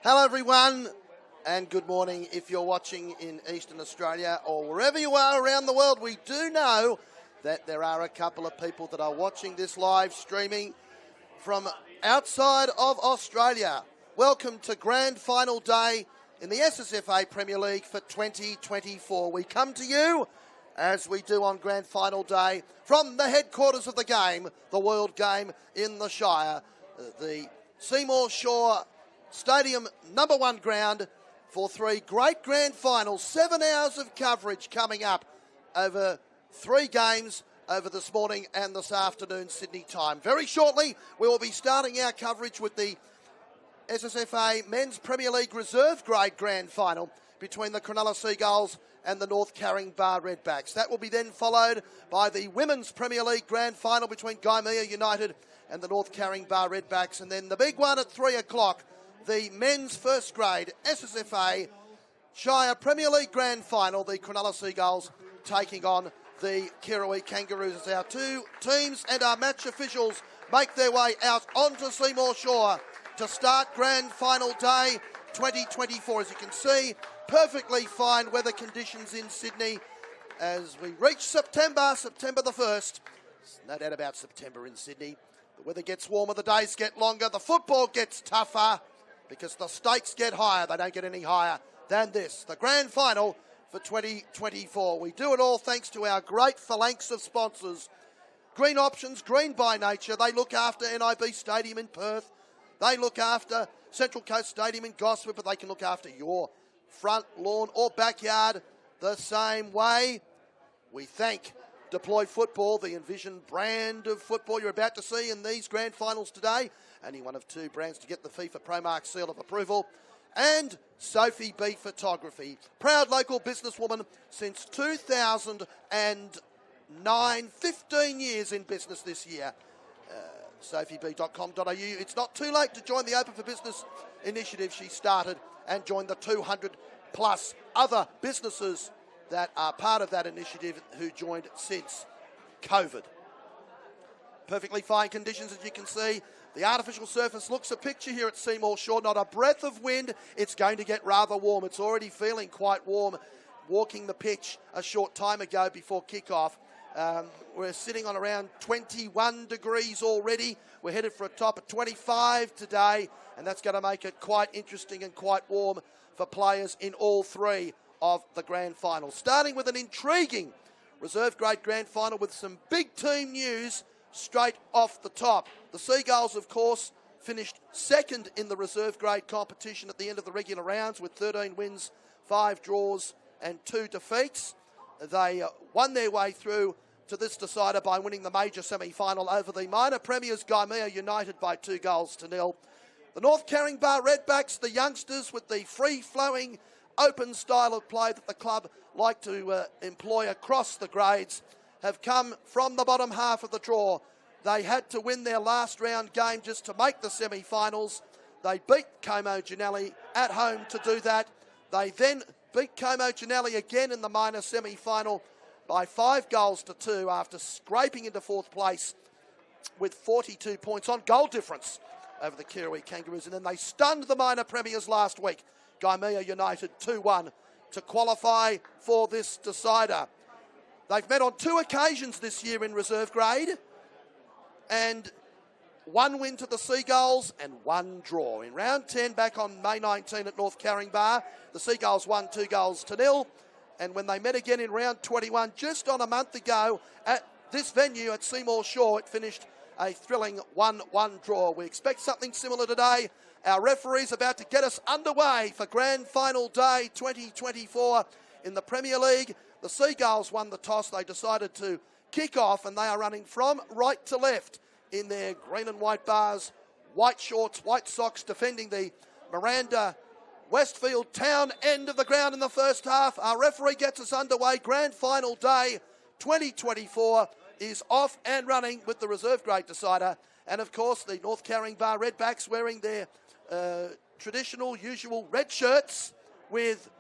Hello everyone and good morning if you're watching in Eastern Australia or wherever you are around the world. We do know that there are a couple of people that are watching this live streaming from outside of Australia. Welcome to Grand Final Day in the SSFA Premier League for 2024. We come to you, as we do on Grand Final Day, from the headquarters of the game, the World Game in the Shire, the Seymour Shore Stadium #1 ground for three great grand finals. 7 hours of coverage coming up over 3 games over this morning and this afternoon Sydney time. Very shortly we will be starting our coverage with the SSFA Men's Premier League Reserve Grade Grand Final between the Cronulla Seagulls and the North Caringbah Redbacks. That will be then followed by the Women's Premier League Grand Final between Caringbah United and the North Caringbah Redbacks, and then the big one at 3 o'clock, the men's first grade SSFA Shire Premier League Grand Final, the Cronulla Seagulls taking on the Kirrawee Kangaroos as our two teams and our match officials make their way out onto Seymour Shore to start Grand Final Day 2024. As you can see, perfectly fine weather conditions in Sydney as we reach September the 1st. There's no doubt about September in Sydney. The weather gets warmer, the days get longer, the football gets tougher, because the stakes get higher. They don't get any higher than this. The grand final for 2024. We do it all thanks to our great phalanx of sponsors. Green Options, green by nature. They look after NIB Stadium in Perth. They look after Central Coast Stadium in Gosford, but they can look after your front lawn or backyard the same way. We thank Deploy Football, the envisioned brand of football you're about to see in these grand finals today. Only one of 2 brands to get the FIFA ProMark seal of approval. And Sophie B Photography, proud local businesswoman since 2009, 15 years in business this year. SophieB.com.au. It's not too late to join the Open for Business initiative she started and join the 200 plus other businesses that are part of that initiative who joined since COVID. Perfectly fine conditions, as you can see. The artificial surface looks a picture here at Seymour Shore. Not a breath of wind. It's going to get rather warm. It's already feeling quite warm walking the pitch a short time ago before kickoff. We're sitting on around 21 degrees already. We're headed for a top of 25 today, and that's going to make it quite interesting and quite warm for players in all 3 of the grand final. Starting with an intriguing reserve grade grand final with some big team news straight off the top. The Seagulls, of course, finished second in the reserve grade competition at the end of the regular rounds with 13 wins, 5 draws and 2 defeats. They won their way through to this decider by winning the major semi-final over the minor premiers Caringbah United by 2-0. The North Caringbah Redbacks, the youngsters with the free-flowing open style of play that the club like to employ across the grades, have come from the bottom half of the draw. They had to win their last round game just to make the semi-finals. They beat Como Ginelli at home to do that. They then beat Como Ginelli again in the minor semi-final by 5-2 after scraping into 4th place with 42 points on goal difference over the Kirrawee Kangaroos. And then they stunned the minor premiers last week, Caringbah United 2-1, to qualify for this decider. They've met on 2 occasions this year in reserve grade, and 1 win to the Seagulls and 1 draw. In round 10 back on May 19 at North Caringbah, the Seagulls won 2-0, and when they met again in round 21 just on a month ago at this venue at Seymour Shore, it finished a thrilling 1-1 draw. We expect something similar today. Our referee's about to get us underway for Grand Final Day 2024 in the Premier League. The Seagulls won the toss. They decided to kick off, and they are running from right to left in their green and white bars, white shorts, white socks, defending the Miranda Westfield Town end of the ground in the first half. Our referee gets us underway. Grand Final Day 2024 is off and running with the reserve grade decider. And of course, the North Caringbah Redbacks wearing their traditional, usual red shirts with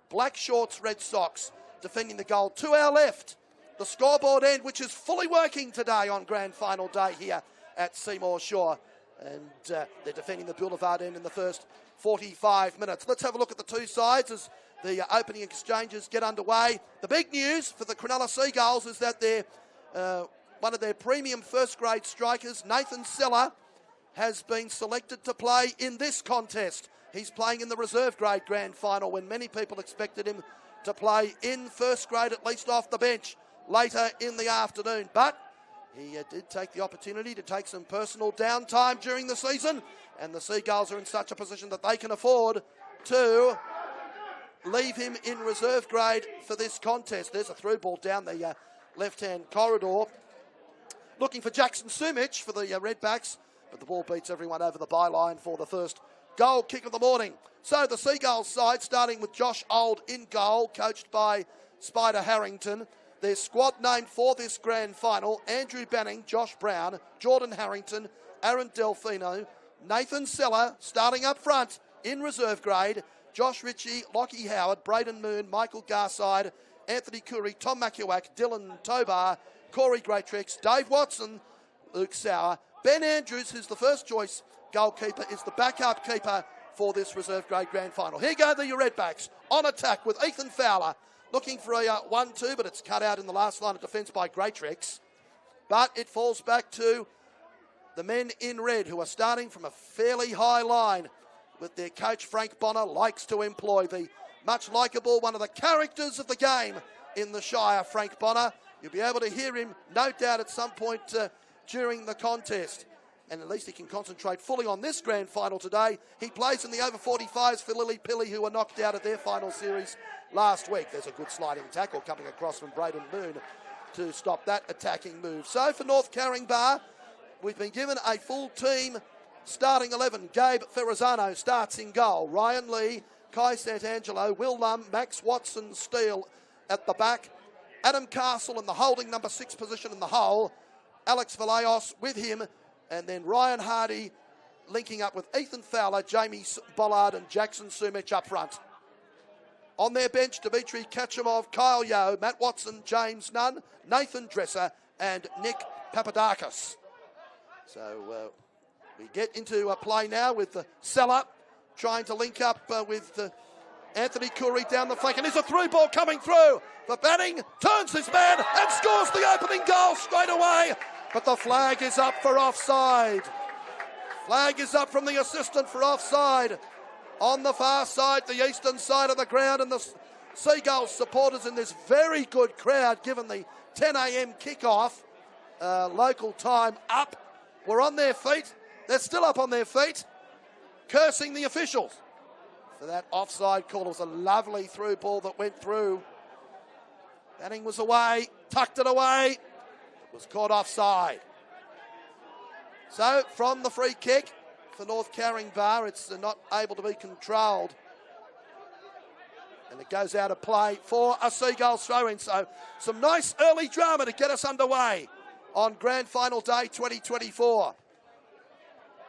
black shorts, red socks, defending the goal. To our left, the scoreboard end, which is fully working today on Grand Final Day here at Seymour Shore. And they're defending the Boulevard end in the first 45 minutes. Let's have a look at the two sides as the opening exchanges get underway. The big news for the Cronulla Seagulls is that one of their premium first-grade strikers, Nathan Seller, has been selected to play in this contest. He's playing in the reserve grade grand final when many people expected him to play in first grade, at least off the bench, later in the afternoon. But he did take the opportunity to take some personal downtime during the season, and the Seagulls are in such a position that they can afford to leave him in reserve grade for this contest. There's a through ball down the left-hand corridor. Looking for Jackson Sumich for the Redbacks, but the ball beats everyone over the byline for the first goal kick of the morning. So the Seagulls side, starting with Josh Old in goal, coached by Spider Harrington. Their squad named for this grand final: Andrew Banning, Josh Brown, Jordan Harrington, Aaron Delfino, Nathan Seller starting up front in reserve grade, Josh Ritchie, Lockie Howard, Braden Moon, Michael Garside, Anthony Curry, Tom Makuak, Dylan Tobar, Corey Greatrix, Dave Watson, Luke Sauer. Ben Andrews, who's the first choice goalkeeper, is the backup keeper for this reserve grade grand final. Here go the Redbacks on attack with Ethan Fowler looking for a 1-2, but it's cut out in the last line of defence by Greatrix. But it falls back to the men in red, who are starting from a fairly high line, with their coach Frank Bonner likes to employ the much likeable, one of the characters of the game in the Shire, Frank Bonner. You'll be able to hear him, no doubt, at some point during the contest. And at least he can concentrate fully on this grand final today. He plays in the over 45s for Lily Pilly, who were knocked out of their final series last week. There's a good sliding tackle coming across from Braden Moon to stop that attacking move. So for North Caringbah, we've been given a full team starting 11. Gabe Ferrazzano starts in goal. Ryan Lee, Kai Santangelo, Will Lum, Max Watson, Steele at the back. Adam Castle in the holding number 6 position in the hole. Alex Vallejos with him. And then Ryan Hardy linking up with Ethan Fowler, Jamie Bollard and Jackson Sumich up front. On their bench, Dimitri Kachimov, Kyle Yeo, Matt Watson, James Nunn, Nathan Dresser and Nick Papadakis. So we get into a play now with the Seller trying to link up with Anthony Curry down the flank. And there's a through ball coming through for Banning. Turns his man and scores the opening goal straight away. But the flag is up for offside. Flag is up from the assistant for offside. On the far side, the eastern side of the ground, and the Seagulls supporters in this very good crowd, given the 10 a.m. kickoff, local time, up. We're on their feet. They're still up on their feet, cursing the officials for that offside call. It was a lovely through ball that went through. Banning was away, tucked it away. Was caught offside. So from the free kick for North Caringbah, it's not able to be controlled. And it goes out of play for a Seagulls throw-in. So some nice early drama to get us underway on Grand Final Day 2024.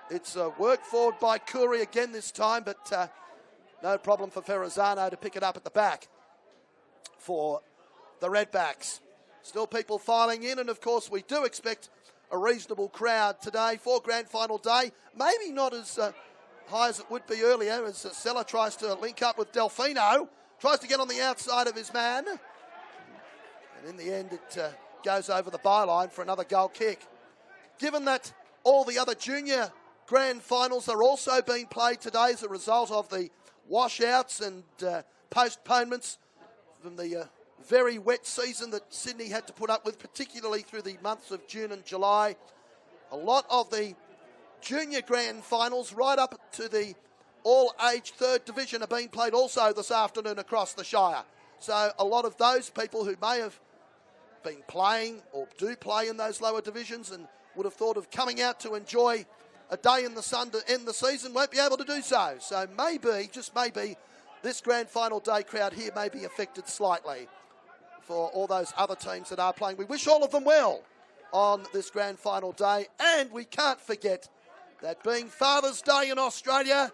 It's worked forward by Curry again this time, but no problem for Ferrazzano to pick it up at the back for the Redbacks. Still people filing in, and of course we do expect a reasonable crowd today for Grand Final Day. Maybe not as high as it would be earlier, as Seller tries to link up with Delfino, tries to get on the outside of his man. And in the end it goes over the byline for another goal kick. Given that all the other junior Grand Finals are also being played today as a result of the washouts and postponements from the very wet season that Sydney had to put up with, particularly through the months of June and July. A lot of the junior grand finals right up to the all-age third division are being played also this afternoon across the Shire. So a lot of those people who may have been playing or do play in those lower divisions and would have thought of coming out to enjoy a day in the sun to end the season won't be able to do so. So maybe, just maybe, this Grand Final Day crowd here may be affected slightly for all those other teams that are playing. We wish all of them well on this Grand Final Day. And we can't forget that being Father's Day in Australia,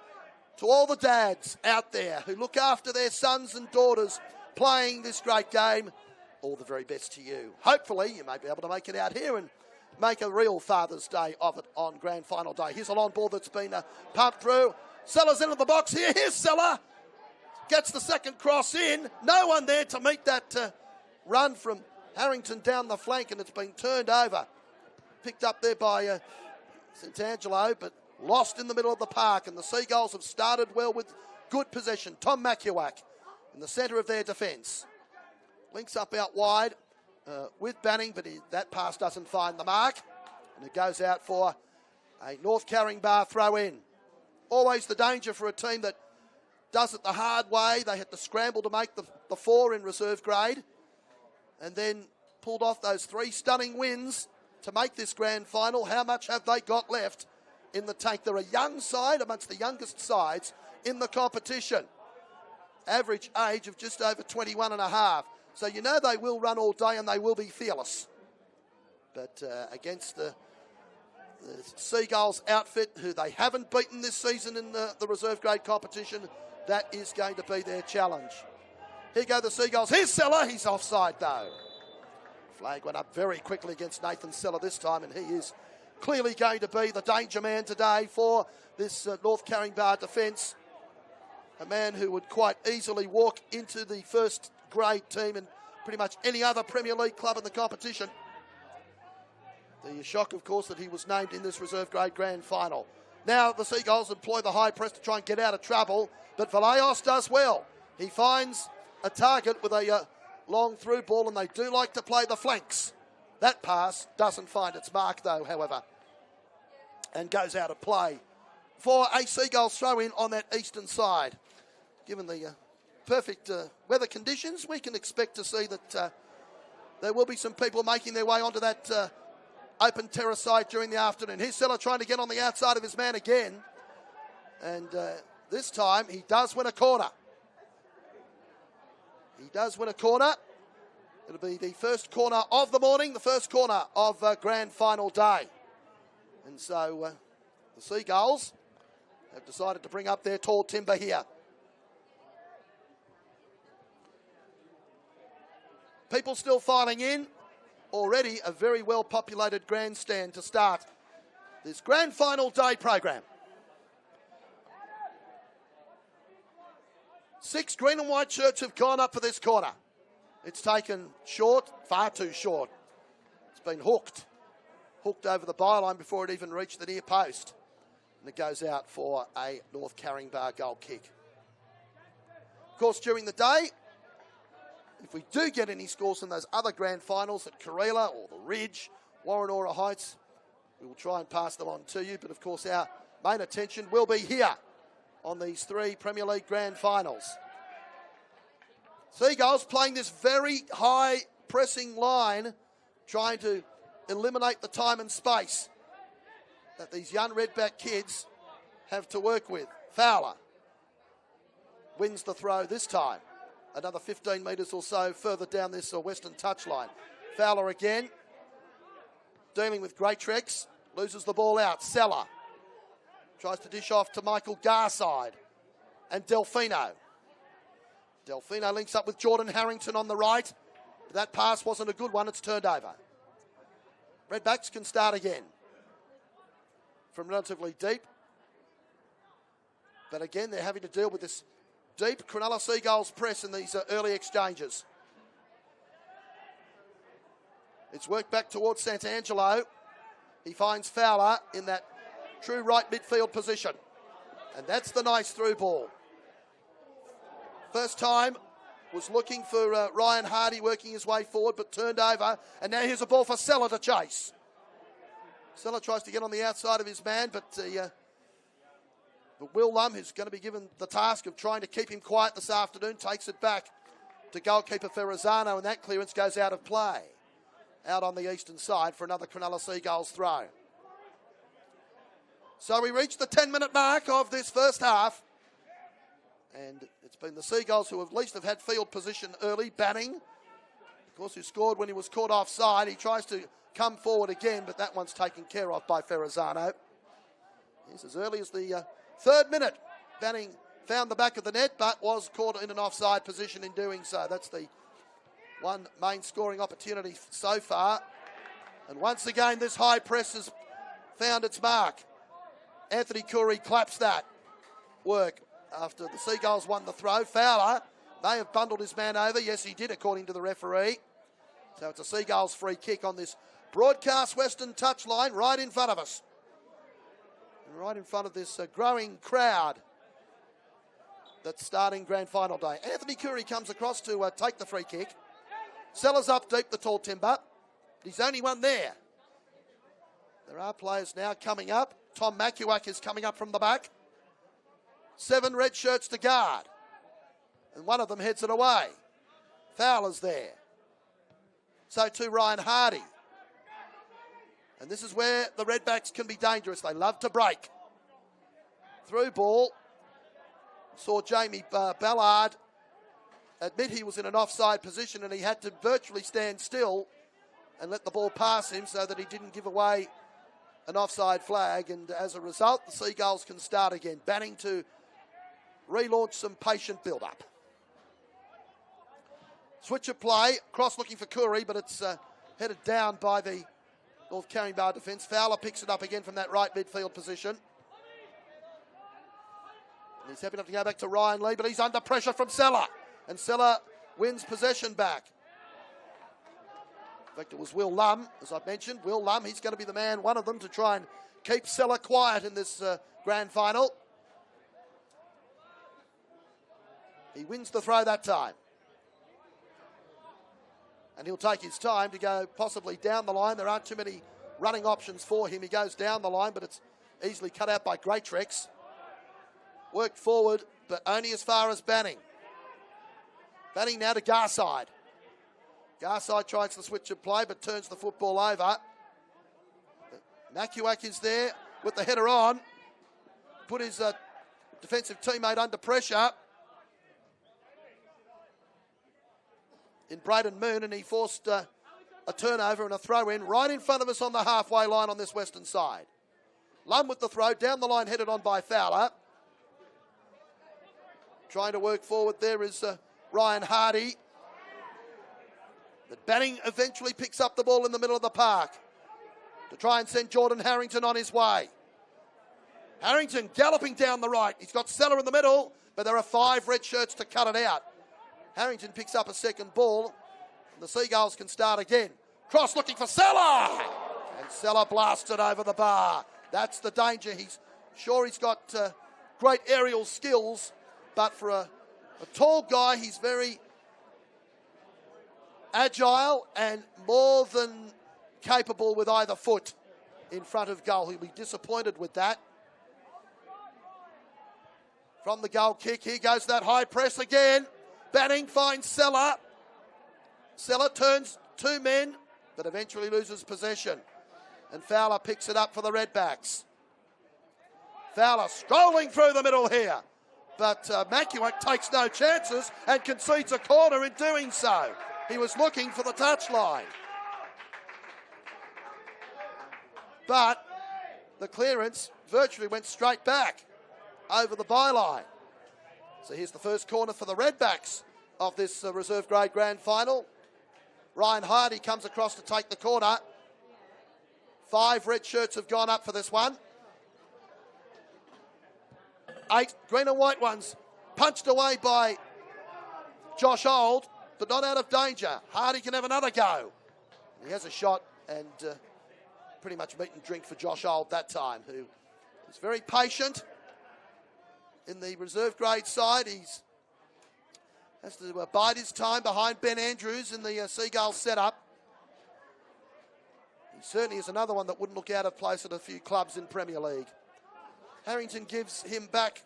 to all the dads out there who look after their sons and daughters playing this great game, all the very best to you. Hopefully you may be able to make it out here and make a real Father's Day of it on grand final day. Here's a long ball that's been pumped through. Seller's into the box here. Here's Seller. Gets the second cross in. No one there to meet that run from Harrington down the flank, and it's been turned over. Picked up there by St Angelo, but lost in the middle of the park. And the Seagulls have started well with good possession. Tom Makiewak in the centre of their defence. Links up out wide with Banning, but that pass doesn't find the mark. And it goes out for a North Caringbah throw in. Always the danger for a team that does it the hard way. They had to scramble to make the 4 in reserve grade, and then pulled off those 3 stunning wins to make this grand final. How much have they got left in the tank? They're a young side, amongst the youngest sides in the competition. Average age of just over 21 and a half. So you know they will run all day and they will be fearless. But against the Seagulls outfit, who they haven't beaten this season in the reserve grade competition, that is going to be their challenge. Here go the Seagulls. Here's Seller. He's offside though. Flag went up very quickly against Nathan Seller this time, and he is clearly going to be the danger man today for this North Caringbah defence. A man who would quite easily walk into the first grade team in pretty much any other Premier League club in the competition. The shock, of course, that he was named in this reserve grade grand final. Now the Seagulls employ the high press to try and get out of trouble, but Vallejos does well. He finds a target with a long through ball, and they do like to play the flanks. That pass doesn't find its mark though, however, and goes out of play for a Seagulls throw in on that eastern side. Given the perfect weather conditions, we can expect to see that there will be some people making their way onto that open terrace side during the afternoon. Here's Seller trying to get on the outside of his man again, and this time he does win a corner. He does win a corner. It'll be the first corner of the morning, the first corner of grand final day. And so the Seagulls have decided to bring up their tall timber here. People still filing in. Already a very well populated grandstand to start this grand final day program. 6 green and white shirts have gone up for this corner. It's taken short, far too short. It's been hooked over the byline before it even reached the near post. And it goes out for a North Caringbah goal kick. Of course, during the day, if we do get any scores in those other grand finals at Kareela or the Ridge, Warrenora Heights, we will try and pass them on to you. But of course, our main attention will be here on these 3 Premier League grand finals. Seagulls playing this very high pressing line, trying to eliminate the time and space that these young Redback kids have to work with. Fowler wins the throw this time. Another 15 metres or so further down this western touchline. Fowler again, dealing with Greatrex, loses the ball out. Seller tries to dish off to Michael Garside and Delfino. Delfino links up with Jordan Harrington on the right. But that pass wasn't a good one, it's turned over. Redbacks can start again from relatively deep. But again, they're having to deal with this deep Cronulla Seagulls press in these early exchanges. It's worked back towards Sant Angelo. He finds Fowler in that true right midfield position. And that's the nice through ball. First time was looking for Ryan Hardy working his way forward, but turned over. And now here's a ball for Seller to chase. Seller tries to get on the outside of his man, but Will Lum, who's going to be given the task of trying to keep him quiet this afternoon, takes it back to goalkeeper Ferrazzano, and that clearance goes out of play. Out on the eastern side for another Cronulla Seagulls throw. So we reach the 10-minute mark of this first half. And it's been the Seagulls who at least have had field position early. Banning, of course, who scored when he was caught offside. He tries to come forward again, but that one's taken care of by Ferrazzano. Yes, as early as the 3rd minute, Banning found the back of the net, but was caught in an offside position in doing so. That's the one main scoring opportunity so far. And once again, this high press has found its mark. Anthony Curry claps that work after the Seagulls won the throw. Fowler may have bundled his man over. Yes, he did, according to the referee. So it's a Seagulls free kick on this broadcast Western touchline right in front of us. And right in front of this growing crowd that's starting grand final day. Anthony Curry comes across to take the free kick. Sellers up deep, the tall timber. He's the only one there. There are players now coming up. Tom Makuak is coming up from the back. 7 red shirts to guard. And one of them heads it away. Fowler's there. So too Ryan Hardy. And this is where the Redbacks can be dangerous. They love to break. Through ball. Saw Jamie Ballard admit he was in an offside position and he had to virtually stand still and let the ball pass him so that he didn't give away an offside flag. And as a result, the Seagulls can start again. Banning to relaunch some patient build-up. Switch of play. Cross looking for Curry, but it's headed down by the North Caringbah defence. Fowler picks it up again from that right midfield position. And he's happy enough to go back to Ryan Lee, but he's under pressure from Seller. And Seller wins possession back. In fact, it was Will Lum, as I've mentioned. Will Lum, he's going to be the man, one of them, to try and keep Seller quiet in this grand final. He wins the throw that time. And he'll take his time to go possibly down the line. There aren't too many running options for him. He goes down the line, but it's easily cut out by Greatrex. Worked forward, but only as far as Banning. Banning now to Garside. Garside tries the switch of play, but turns the football over. Makuak is there with the header on. Put his defensive teammate under pressure in Braden Moon, and he forced a turnover and a throw-in right in front of us on the halfway line on this western side. Lum with the throw, down the line, headed on by Fowler. Trying to work forward there is Ryan Hardy. But Banning eventually picks up the ball in the middle of the park to try and send Jordan Harrington on his way. Harrington galloping down the right. He's got Seller in the middle, but there are 5 red shirts to cut it out. Harrington picks up a second ball, and the Seagulls can start again. Cross looking for Seller! And Seller blasted over the bar. That's the danger. He's sure he's got great aerial skills, but for a tall guy, he's very agile and more than capable with either foot in front of goal. He'll be disappointed with that. From the goal kick, here goes that high press again. Banning finds Seller. Seller turns 2 men, but eventually loses possession. And Fowler picks it up for the Redbacks. Fowler strolling through the middle here. But Makuak takes no chances and concedes a corner in doing so. He was looking for the touchline. But the clearance virtually went straight back over the byline. So here's the first corner for the Redbacks of this reserve grade grand final. Ryan Hardy comes across to take the corner. 5 red shirts have gone up for this one. 8 green and white ones punched away by Josh Old, but not out of danger. Hardy can have another go. He has a shot and pretty much meat and drink for Josh Old that time, who is very patient in the reserve grade side. He has to bide his time behind Ben Andrews in the Seagulls setup. He certainly is another one that wouldn't look out of place at a few clubs in Premier League. Harrington gives him back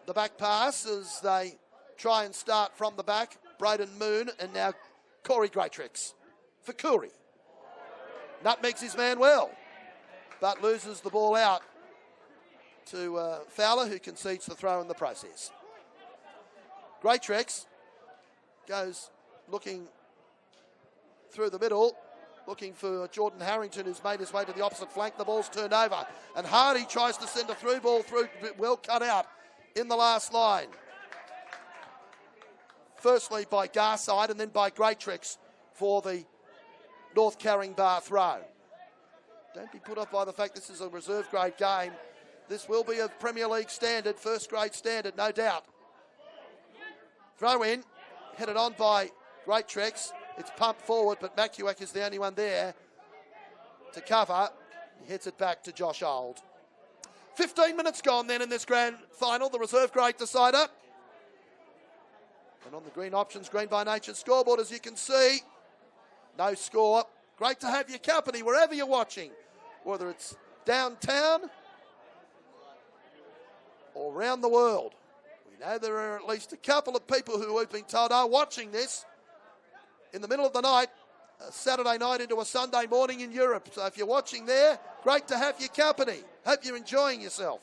the back pass as they try and start from the back. Braden Moon and now Corey Greatrex for Curry. Nutmegs his man well, but loses the ball out to Fowler, who concedes the throw in the process. Greatrex goes looking through the middle, looking for Jordan Harrington, who's made his way to the opposite flank. The ball's turned over, and Hardy tries to send a through ball through, well cut out in the last line. Firstly by Garside and then by Greatrex for the North Caringbah throw. Don't be put off by the fact this is a reserve grade game. This will be a Premier League standard, first grade standard, no doubt. Throw in, headed on by Great Trex. It's pumped forward, but Macuac is the only one there to cover. He heads it back to Josh Old. 15 minutes gone then in this grand final, the reserve grade decider. And on the green options, Green by Nature scoreboard, as you can see, no score. Great to have your company wherever you're watching, whether it's downtown or around the world. We know there are at least a couple of people who we've been told are watching this in the middle of the night, a Saturday night into a Sunday morning in Europe. So if you're watching there, great to have your company. Hope you're enjoying yourself.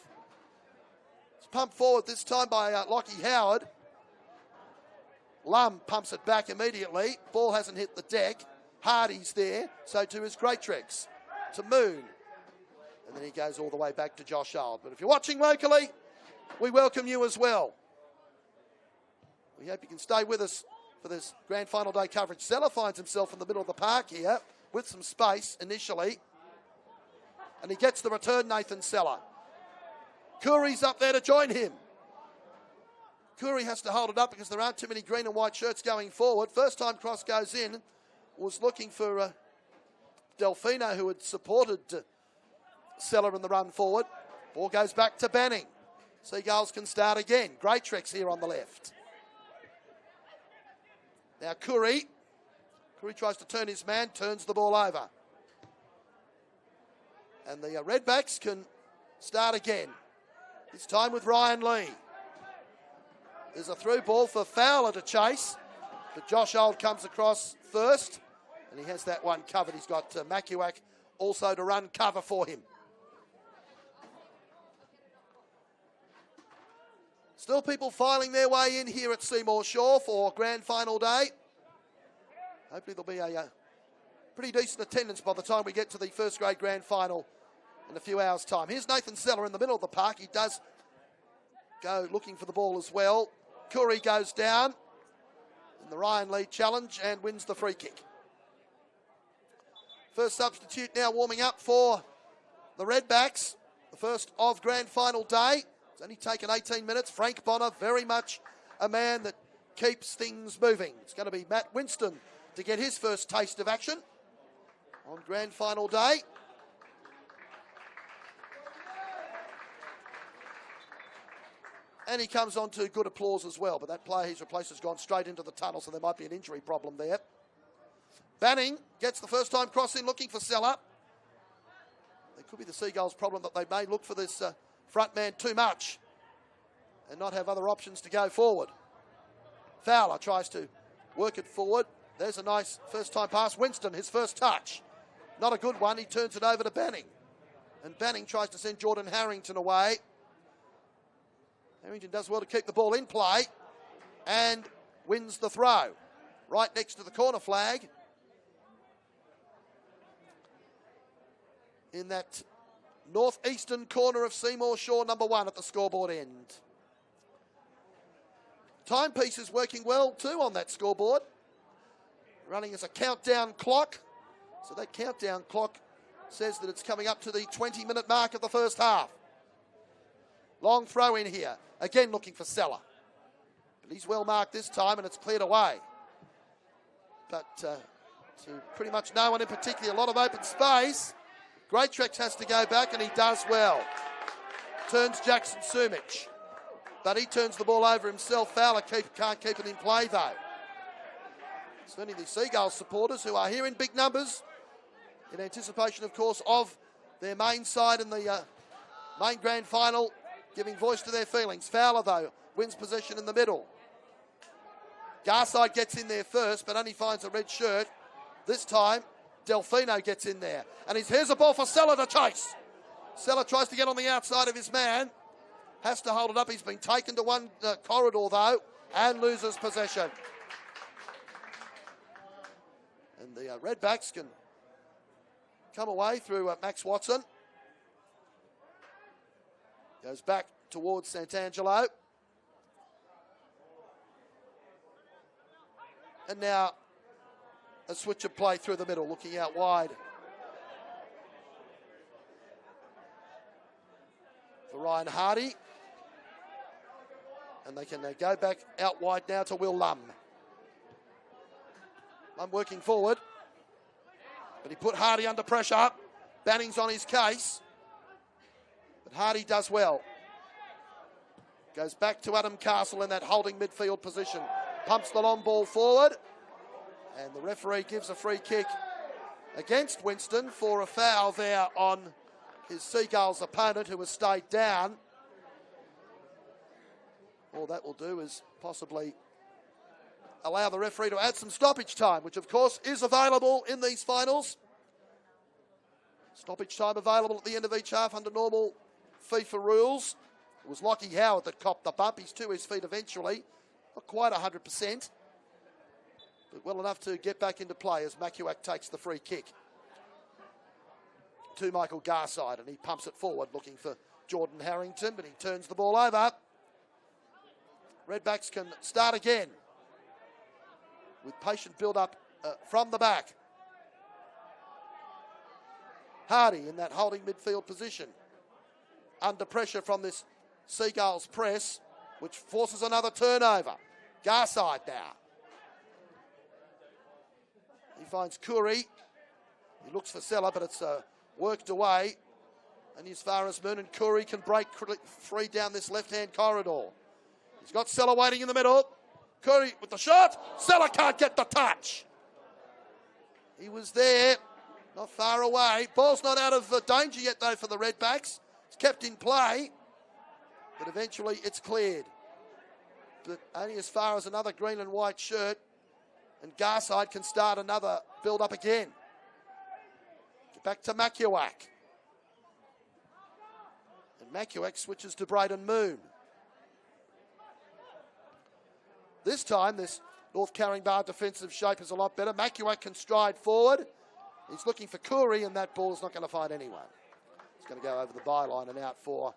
It's pumped forward this time by Lockie Howard. Lum pumps it back immediately. Ball hasn't hit the deck. Hardy's there, so too is Great Trex. To Moon. And then he goes all the way back to Josh Old. But if you're watching locally, we welcome you as well. We hope you can stay with us for this grand final day coverage. Zeller finds himself in the middle of the park here with some space initially. And he gets the return, Nathan Seller. Curry's up there to join him. Curry has to hold it up because there aren't too many green and white shirts going forward. First time cross goes in. Was looking for Delfino, who had supported Seller in the run forward. Ball goes back to Banning. Seagulls can start again. Great Trex here on the left. Now Curry. Curry tries to turn his man, turns the ball over. And the Redbacks can start again. This time with Ryan Lee. There's a through ball for Fowler to chase. But Josh Old comes across first. And he has that one covered. He's got Macuac also to run cover for him. Still people filing their way in here at Seymour Shore for grand final day. Hopefully there'll be a pretty decent attendance by the time we get to the first grade grand final in a few hours' time. Here's Nathan Seller in the middle of the park. He does go looking for the ball as well. Curry goes down in the Ryan Lee challenge and wins the free kick. First substitute now warming up for the Redbacks. The first of grand final day. It's only taken 18 minutes. Frank Bonner, very much a man that keeps things moving. It's going to be Matt Winston to get his first taste of action on grand final day. And he comes on to good applause as well. But that player he's replaced has gone straight into the tunnel, so there might be an injury problem there. Banning gets the first time cross in looking for Seller. It could be the Seagulls' problem that they may look for this front man too much and not have other options to go forward. Fowler tries to work it forward. There's a nice first time pass. Winston, his first touch. Not a good one. He turns it over to Banning. And Banning tries to send Jordan Harrington away. Harrington does well to keep the ball in play and wins the throw. Right next to the corner flag. In that northeastern corner of Seymour Shore, number 1 at the scoreboard end. Timepiece is working well too on that scoreboard. Running as a countdown clock. So that countdown clock says that it's coming up to the 20-minute mark of the first half. Long throw in here. Again looking for Seller. But he's well marked this time and it's cleared away. But to pretty much no one in particular, a lot of open space. Great Trex has to go back and he does well. Turns Jackson Sumich. But he turns the ball over himself. Fowler can't keep it in play though. Certainly the Seagulls supporters who are here in big numbers in anticipation, of course, of their main side in the main grand final, giving voice to their feelings. Fowler, though, wins possession in the middle. Garside gets in there first, but only finds a red shirt. This time, Delfino gets in there. And here's a ball for Seller to chase. Seller tries to get on the outside of his man. Has to hold it up. He's been taken to one corridor, though, and loses possession. And the Redbacks can come away through Max Watson. Goes back towards Sant'Angelo. And now a switch of play through the middle, looking out wide. For Ryan Hardy. And they can go back out wide now to Will Lum. Lum working forward. But he put Hardy under pressure. Banning's on his case. But Hardy does well. Goes back to Adam Castle in that holding midfield position. Pumps the long ball forward. And the referee gives a free kick against Winston for a foul there on his Seagulls opponent, who has stayed down. All that will do is possibly allow the referee to add some stoppage time, which of course is available in these finals. Stoppage time available at the end of each half under normal FIFA rules. It was Lockie Howard that copped the bump. He's to his feet eventually. Not quite 100%, but well enough to get back into play as Makuak takes the free kick to Michael Garside, and he pumps it forward looking for Jordan Harrington, but he turns the ball over. Redbacks can start again with patient build-up from the back. Hardy in that holding midfield position. Under pressure from this Seagulls press, which forces another turnover. Garside now. He finds Curry. He looks for Sella, but it's worked away. And as far as Moon and Curry can break free down this left-hand corridor. He's got Sella waiting in the middle. Curry with the shot. Sella can't get the touch. He was there, not far away. Ball's not out of danger yet, though, for the Redbacks. It's kept in play, but eventually it's cleared. But only as far as another green and white shirt, and Garside can start another build-up again. Get back to Makuak. And Makuak switches to Braden Moon. This time, this North Caringbah defensive shape is a lot better. Makuak can stride forward. He's looking for Curry, and that ball's not going to find anyone. It's going to go over the byline and out for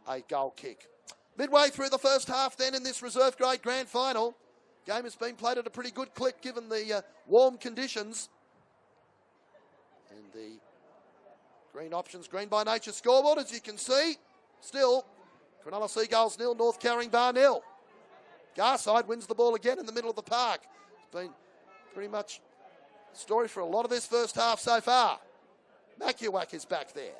a goal kick. Midway through the first half then in this reserve grade grand final. Game has been played at a pretty good clip given the warm conditions. And the green options, green by nature scoreboard, as you can see. Still, Cronulla Seagulls 0, North Caringbah 0. Garside wins the ball again in the middle of the park. It's been pretty much the story for a lot of this first half so far. Makuak is back there.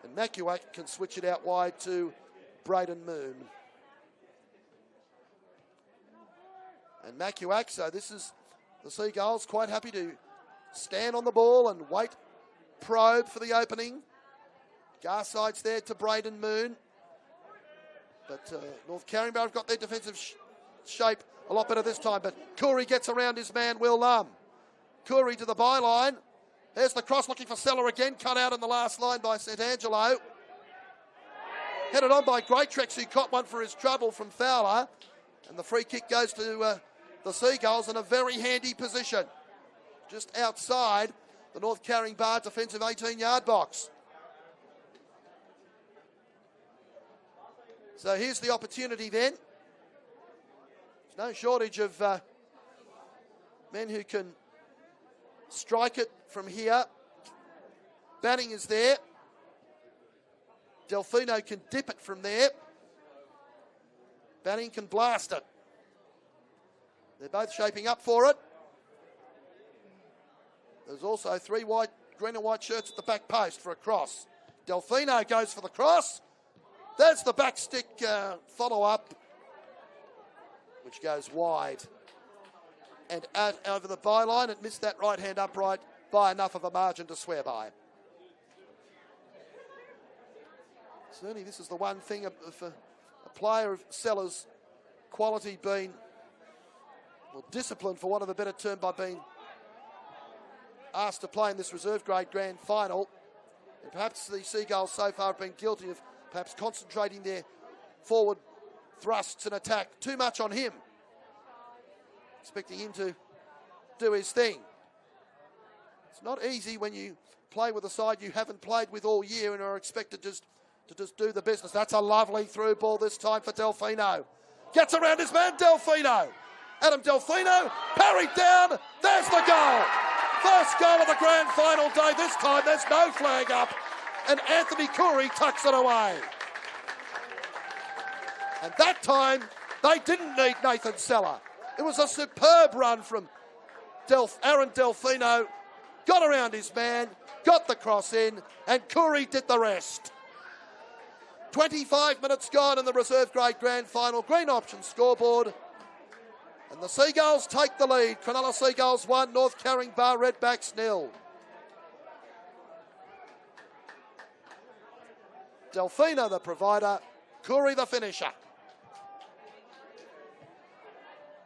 And Makuak can switch it out wide to Braden Moon. And Makuak, so this is the Seagulls quite happy to stand on the ball and wait, probe for the opening. Garside's there to Braden Moon. But North Caringbah have got their defensive shape a lot better this time. But Curry gets around his man, Will Lum. Curry to the byline. There's the cross looking for Sella again. Cut out in the last line by St. Angelo. Headed on by Greatrex, who caught one for his trouble from Fowler. And the free kick goes to the Seagulls in a very handy position. Just outside the North Caringbah defensive 18-yard box. So here's the opportunity then. There's no shortage of men who can strike it from here. Banning is there. Delfino can dip it from there. Banning can blast it. They're both shaping up for it. There's also three green and white shirts at the back post for a cross. Delfino goes for the cross. There's the back stick follow-up, which goes wide. And out over the byline, it missed that right-hand upright by enough of a margin to swear by. Certainly this is the one thing of a player of Sella's quality being, well, disciplined for want of a better term, by being asked to play in this reserve grade grand final. And perhaps the Seagulls so far have been guilty of perhaps concentrating their forward thrusts and attack too much on him, expecting him to do his thing. It's not easy when you play with a side you haven't played with all year and are expected to just do the business. That's a lovely through ball this time for Delfino. Gets around his man, Delfino. Adam Delfino, parried down. There's the goal. First goal of the grand final day. This time there's no flag up. And Anthony Curry tucks it away. And that time, they didn't need Nathan Seller. It was a superb run from Aaron Delfino. Got around his man, got the cross in, and Curry did the rest. 25 minutes gone in the reserve grade grand final. Green option scoreboard. And the Seagulls take the lead. Cronulla Seagulls 1, North Caringbah Redbacks 0. Delfino the provider, Curry the finisher.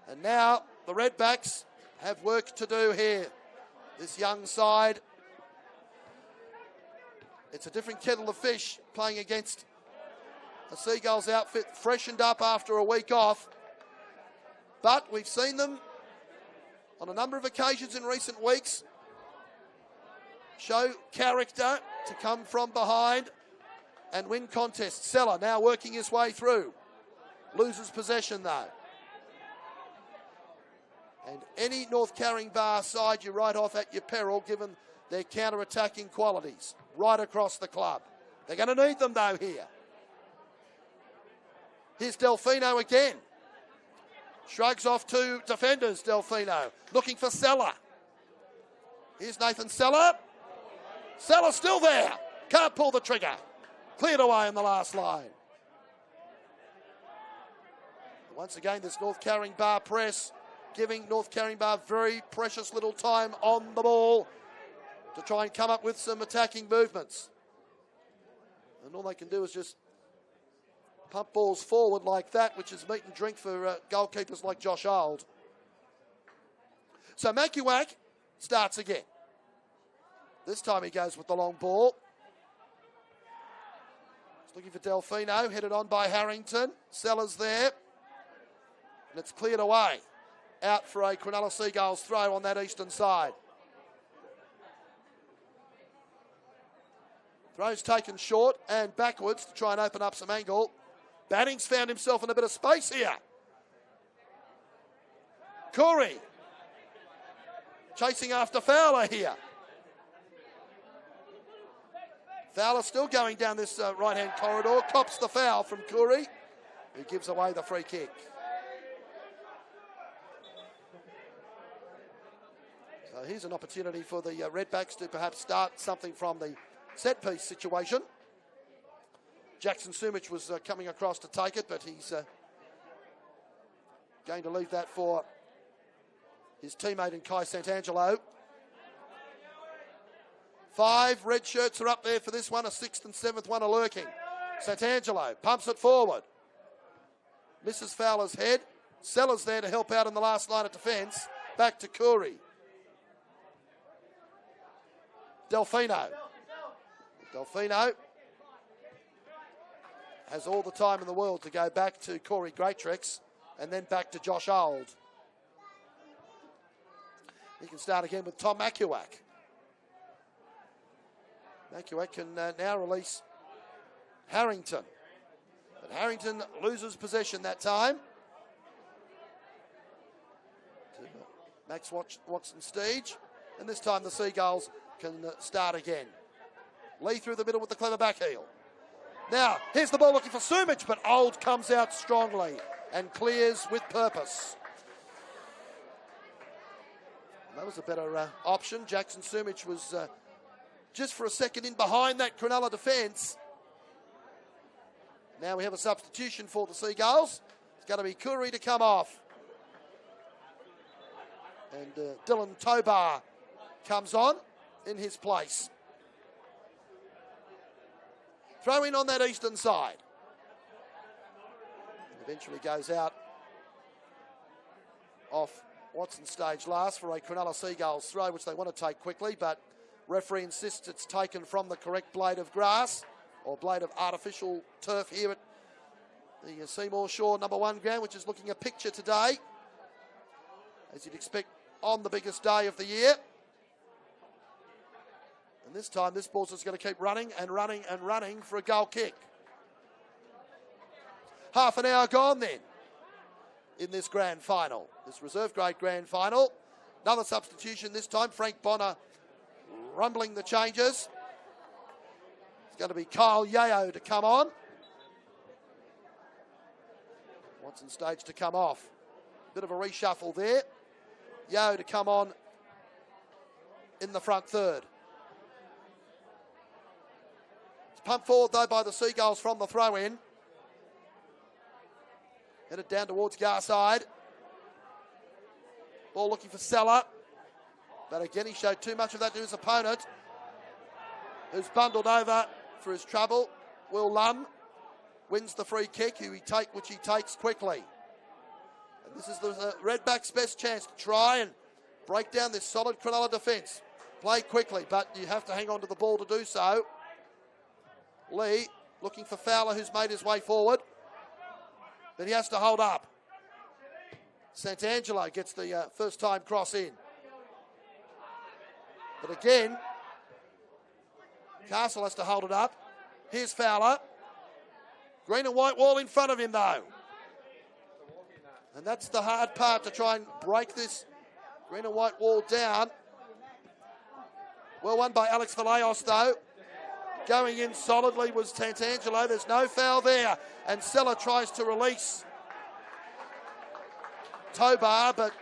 And now the Redbacks have work to do here. This young side, it's a different kettle of fish playing against a Seagulls outfit freshened up after a week off. But we've seen them on a number of occasions in recent weeks show character to come from behind and win contests. Seller now working his way through. Loses possession though. And any North Caringbah side you write off at your peril given their counter-attacking qualities right across the club. They're going to need them though here. Here's Delfino again. Shrugs off two defenders, Delfino. Looking for Seller. Here's Nathan Seller. Seller still there. Can't pull the trigger. Cleared away in the last line. Once again, this North Caringbah press giving North Caringbah very precious little time on the ball to try and come up with some attacking movements. And all they can do is just pump balls forward like that, which is meat and drink for goalkeepers like Josh Auld. So Makuak starts again. This time he goes with the long ball. He's looking for Delfino, headed on by Harrington. Sellers there. And it's cleared away. Out for a Cronulla Seagulls throw on that eastern side. Throw's taken short and backwards to try and open up some angle. Banning's found himself in a bit of space here. Curry chasing after Fowler here. Fowler still going down this right-hand corridor. Cops the foul from Curry, who gives away the free kick. So here's an opportunity for the Redbacks to perhaps start something from the set-piece situation. Jackson Sumich was coming across to take it, but he's going to leave that for his teammate in Kai Santangelo. 5 red shirts are up there for this one. A 6th and 7th one are lurking. Santangelo pumps it forward. Misses Fowler's head. Sellers there to help out in the last line of defence. Back to Curry. Delfino has all the time in the world to go back to Corey Greatrex and then back to Josh Auld. He can start again with Tom Makuak. Makuak can now release Harrington. But Harrington loses possession that time. To Max Watson-Steege. And this time the Seagulls can start again. Lee through the middle with the clever back heel. Now, here's the ball looking for Sumich, but Auld comes out strongly and clears with purpose. That was a better option. Jackson Sumich was just for a second in behind that Cronulla defence. Now we have a substitution for the Seagulls. It's going to be Curry to come off. And Dylan Tobar comes on in his place. Throw in on that eastern side. And eventually goes out off Watson-Steege last for a Cronulla Seagulls throw, which they want to take quickly, but referee insists it's taken from the correct blade of grass or blade of artificial turf here at the Seymour Shore #1 ground, which is looking a picture today, as you'd expect on the biggest day of the year. And this time, this ball's just going to keep running and running and running for a goal kick. Half an hour gone then. in this grand final, this reserve grade grand final. Another substitution this time. Frank Bonner rumbling the changes. It's going to be Kyle Yeo to come on. Watson Stage to come off. Bit of a reshuffle there. Yeo to come on in the front third. It's pumped forward though by the Seagulls from the throw-in. Headed down towards Garside. Ball looking for Seller. But again, he showed too much of that to his opponent, who's bundled over for his trouble. Will Lum wins the free kick, which he takes quickly. And this is the Redbacks' best chance to try and break down this solid Cronulla defence. Play quickly, but you have to hang on to the ball to do so. Lee looking for Fowler, who's made his way forward, but he has to hold up. Santangelo gets the first-time cross in. But again, Castle has to hold it up. Here's Fowler. Green and white wall in front of him, though. And that's the hard part, to try and break this green and white wall down. Well won by Alex Vallejos, though. Going in solidly was Santangelo. There's no foul there. And Seller tries to release Tobar, but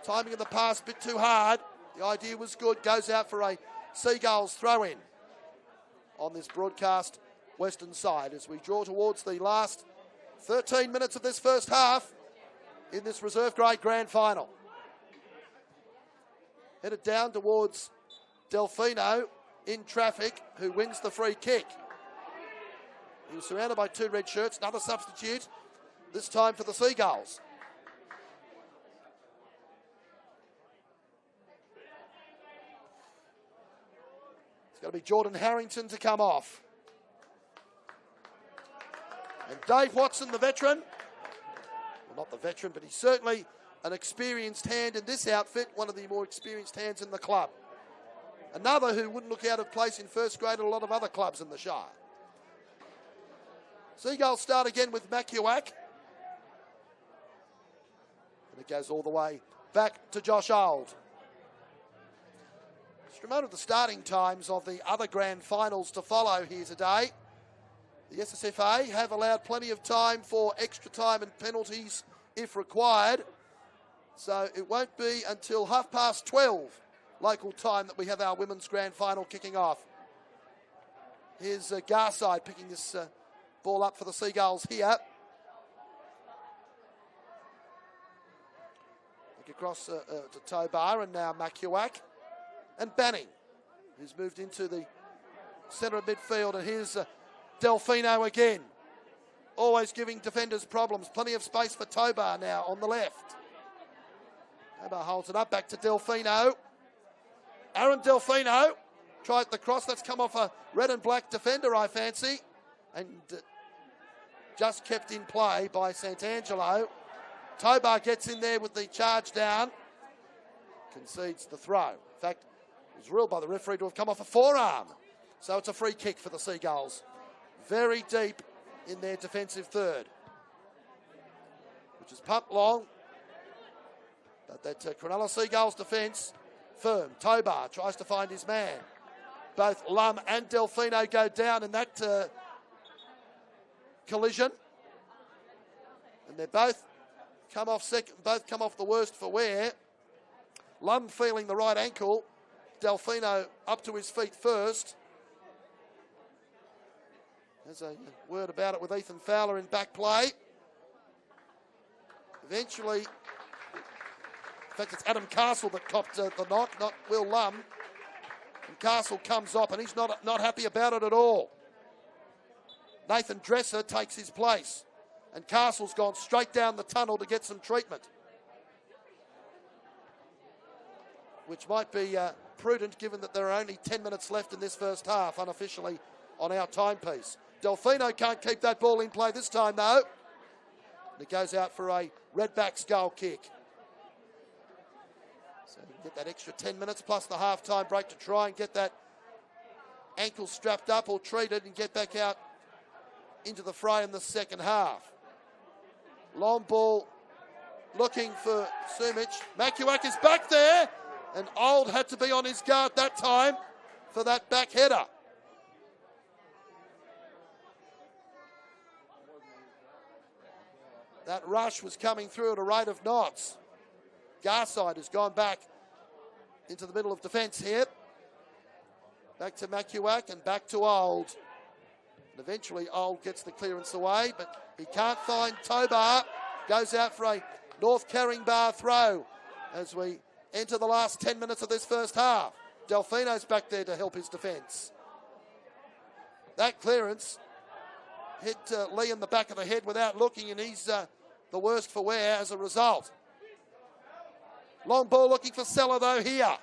timing of the pass a bit too hard. The idea was good. Goes out for a Seagulls throw-in on this broadcast western side as we draw towards the last 13 minutes of this first half in this reserve grade grand final. Headed down towards Delfino in traffic, who wins the free kick. He was surrounded by two red shirts. Another substitute, this time for the Seagulls. It's going to be Jordan Harrington to come off. And Dave Watson, the veteran, well, not the veteran, but he's certainly an experienced hand in this outfit, one of the more experienced hands in the club. Another who wouldn't look out of place in first grade at a lot of other clubs in the Shire. Seagulls start again with Macuac. And it goes all the way back to Josh Old. Just a moment of the starting times of the other grand finals to follow here today. The SSFA have allowed plenty of time for extra time and penalties if required. So it won't be until 12:30 local time that we have our women's grand final kicking off. Here's Garside picking this ball up for the Seagulls here. Look across to Tobar, and now Macuac. And Banning, who's moved into the centre of midfield. And here's Delfino again. Always giving defenders problems. Plenty of space for Tobar now on the left. Tobar holds it up, back to Delfino. Aaron Delfino tried the cross. That's come off a red and black defender, I fancy. And just kept in play by Santangelo. Tobar gets in there with the charge down. Concedes the throw. In fact, it was ruled by the referee to have come off a forearm. So it's a free kick for the Seagulls. Very deep in their defensive third, which is pumped long. But that Cronulla Seagulls defence firm. Tobar tries to find his man. Both Lum and Delfino go down in that collision. And they both come off second, both come off the worst for wear. Lum feeling the right ankle. Delfino up to his feet first. There's a word about it with Ethan Fowler in back play. Eventually, in fact, it's Adam Castle that copped the knock, not Will Lum. And Castle comes up, and he's not happy about it at all. Nathan Dresser takes his place, and Castle's gone straight down the tunnel to get some treatment, which might be prudent given that there are only 10 minutes left in this first half, unofficially on our timepiece. Delfino can't keep that ball in play this time, though. And it goes out for a Redbacks goal kick. So you can get that extra 10 minutes plus the half-time break to try and get that ankle strapped up or treated and get back out into the fray in the second half. Long ball looking for Sumic. Makuak is back there, and Old had to be on his guard that time for that back header. That rush was coming through at a rate of knots. Garside has gone back into the middle of defence here. Back to Makuak and back to Old. And eventually Old gets the clearance away, but he can't find Tobar. Goes out for a North Caringbah throw as we enter the last 10 minutes of this first half. Delfino's back there to help his defence. That clearance hit Lee in the back of the head without looking, and he's the worst for wear as a result. Long ball looking for Seller though here.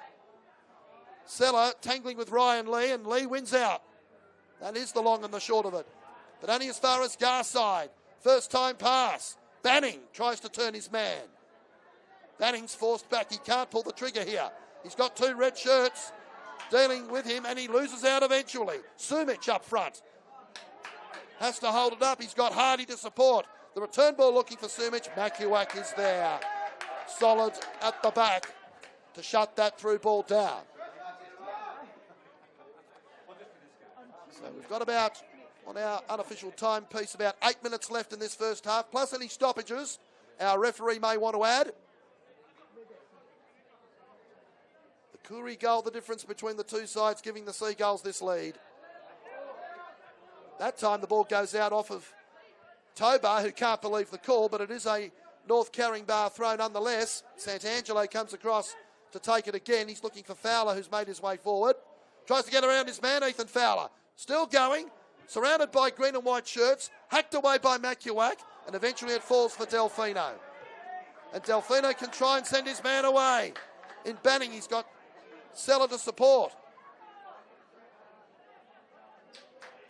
Seller tangling with Ryan Lee, and Lee wins out. That is the long and the short of it. But only as far as Garside. First time pass. Banning tries to turn his man. Banning's forced back. He can't pull the trigger here. He's got two red shirts dealing with him, and he loses out eventually. Sumic up front. Has to hold it up. He's got Hardy to support. The return ball looking for Sumic. Makuak is there. Solid at the back to shut that through ball down. So we've got about, on our unofficial timepiece, about 8 minutes left in this first half, plus any stoppages our referee may want to add. The Koori goal, the difference between the two sides, giving the Seagulls this lead. That time the ball goes out off of Tobar, who can't believe the call, but it is a North Caringbah throw nonetheless. Santangelo comes across to take it again. He's looking for Fowler, who's made his way forward. Tries to get around his man, Ethan Fowler. Still going, surrounded by green and white shirts, hacked away by Makuak, and eventually it falls for Delfino. And Delfino can try and send his man away. In Banning, he's got Seller to support.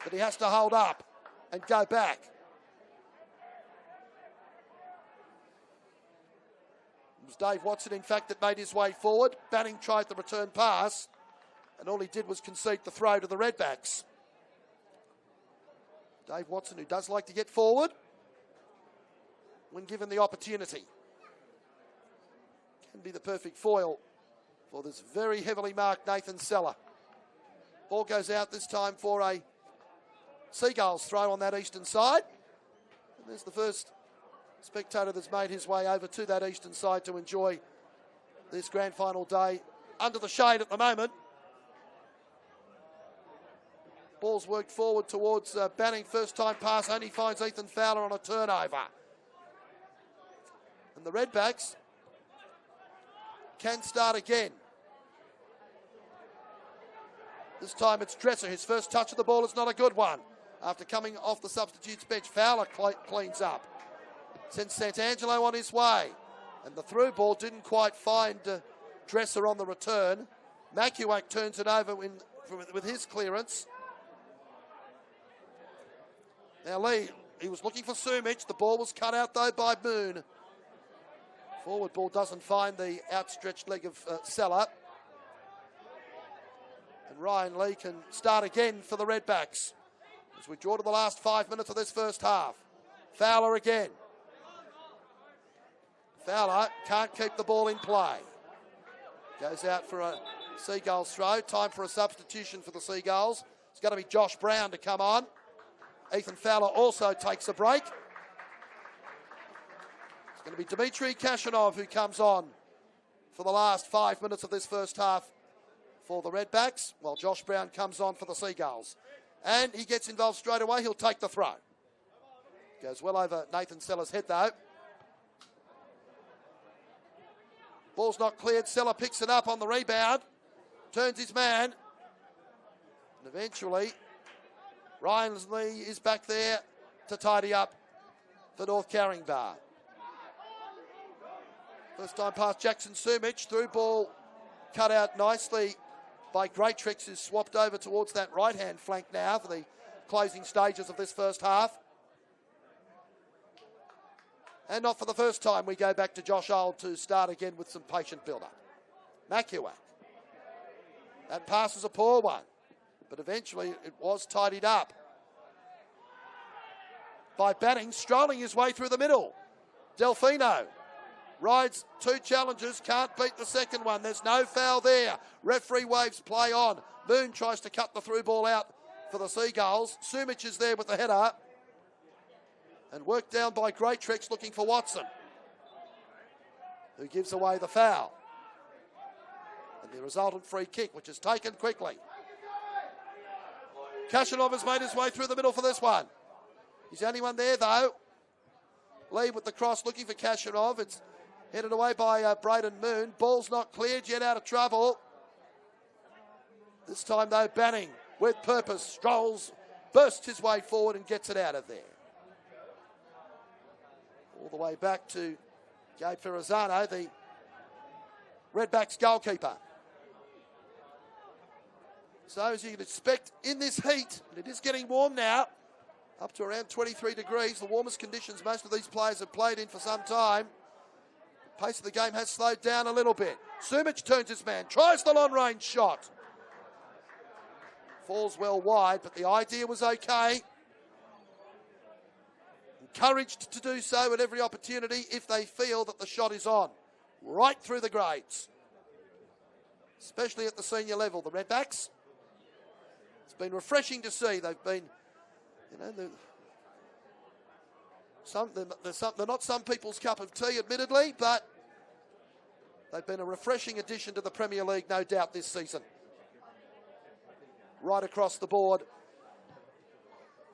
But he has to hold up and go back. It was Dave Watson, in fact, that made his way forward. Banning tried the return pass, and all he did was concede the throw to the Redbacks. Dave Watson, who does like to get forward when given the opportunity, can be the perfect foil for this very heavily marked Nathan Seller. Ball goes out this time for a Seagulls throw on that eastern side. And there's the first spectator that's made his way over to that eastern side to enjoy this grand final day under the shade at the moment. Ball's worked forward towards Banning. First time pass only finds Ethan Fowler on a turnover. And the Redbacks can start again. This time it's Dresser. His first touch of the ball is not a good one. After coming off the substitutes bench, Fowler cleans up. Sends Santangelo on his way. And the through ball didn't quite find Dresser on the return. Makuak turns it over with his clearance. Now Lee, he was looking for Sumic. The ball was cut out though by Moon. Forward ball doesn't find the outstretched leg of Seller. And Ryan Lee can start again for the Redbacks as we draw to the last 5 minutes of this first half. Fowler again. Fowler can't keep the ball in play. Goes out for a Seagulls throw. Time for a substitution for the Seagulls. It's going to be Josh Brown to come on. Ethan Fowler also takes a break. It's going to be Dmitry Kashanov who comes on for the last 5 minutes of this first half for the Redbacks, while Josh Brown comes on for the Seagulls. And he gets involved straight away. He'll take the throw. Goes well over Nathan Seller's head though. Ball's not cleared. Seller picks it up on the rebound. Turns his man. And eventually Ryan Lee is back there to tidy up for North Caringbah. First time past Jackson Sumic. Through ball cut out nicely by Greatrix, who's swapped over towards that right-hand flank now for the closing stages of this first half. And not for the first time we go back to Josh Old to start again with some patient build-up. Makuak. That pass is a poor one, but eventually it was tidied up by Banning, strolling his way through the middle. Delfino rides 2 challenges, can't beat the second one. There's no foul there. Referee waves play on. Moon tries to cut the through ball out for the Seagulls. Sumich is there with the header. And worked down by Greatrex looking for Watson, who gives away the foul. And the resultant free kick, which is taken quickly. Kashanov has made his way through the middle for this one. He's the only one there, though. Lee with the cross looking for Kashanov. It's headed away by Braden Moon. Ball's not cleared yet, out of trouble. This time, though, Banning, with purpose, strolls, bursts his way forward and gets it out of there. All the way back to Gabe Ferrazzano, the Redbacks goalkeeper. So as you can expect in this heat, and it is getting warm now, up to around 23 degrees, the warmest conditions most of these players have played in for some time. The pace of the game has slowed down a little bit. Sumich turns his man, tries the long-range shot. Falls well wide, but the idea was okay. Encouraged to do so at every opportunity if they feel that the shot is on. Right through the grades. Especially at the senior level, the Redbacks. It's been refreshing to see. They've been, you know, they're not some people's cup of tea, admittedly, but they've been a refreshing addition to the Premier League, no doubt, this season. Right across the board.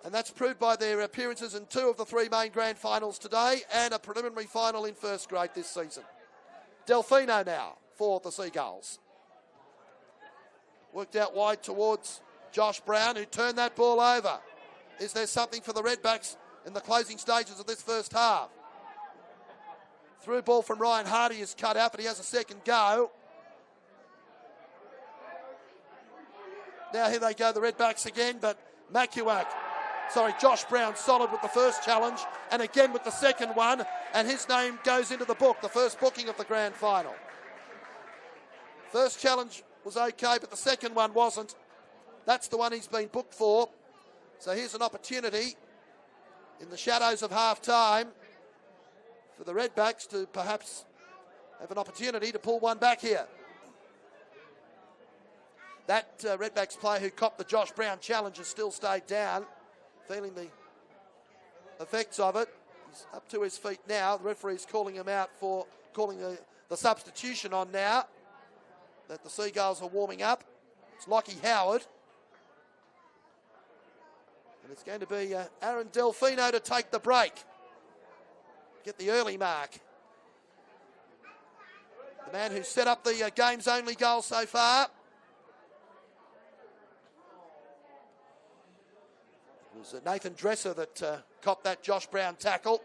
And that's proved by their appearances in 2 of the 3 main grand finals today and a preliminary final in first grade this season. Delfino now for the Seagulls. Worked out wide towards Josh Brown, who turned that ball over. Is there something for the Redbacks in the closing stages of this first half? Through ball from Ryan Hardy is cut out, but he has a second go. Now here they go, the Redbacks again, but Josh Brown solid with the first challenge and again with the second one, and his name goes into the book, the first booking of the grand final. First challenge was okay, but the second one wasn't. That's the one he's been booked for. So here's an opportunity in the shadows of half-time for the Redbacks to perhaps have an opportunity to pull one back here. That Redbacks player who copped the Josh Brown challenge has still stayed down, feeling the effects of it. He's up to his feet now. The referee's calling him out for calling the substitution on now that the Seagulls are warming up. It's Lockie Howard. And it's going to be Aaron Delfino to take the break. Get the early mark. The man who set up the game's only goal so far. It was Nathan Dresser that copped that Josh Brown tackle.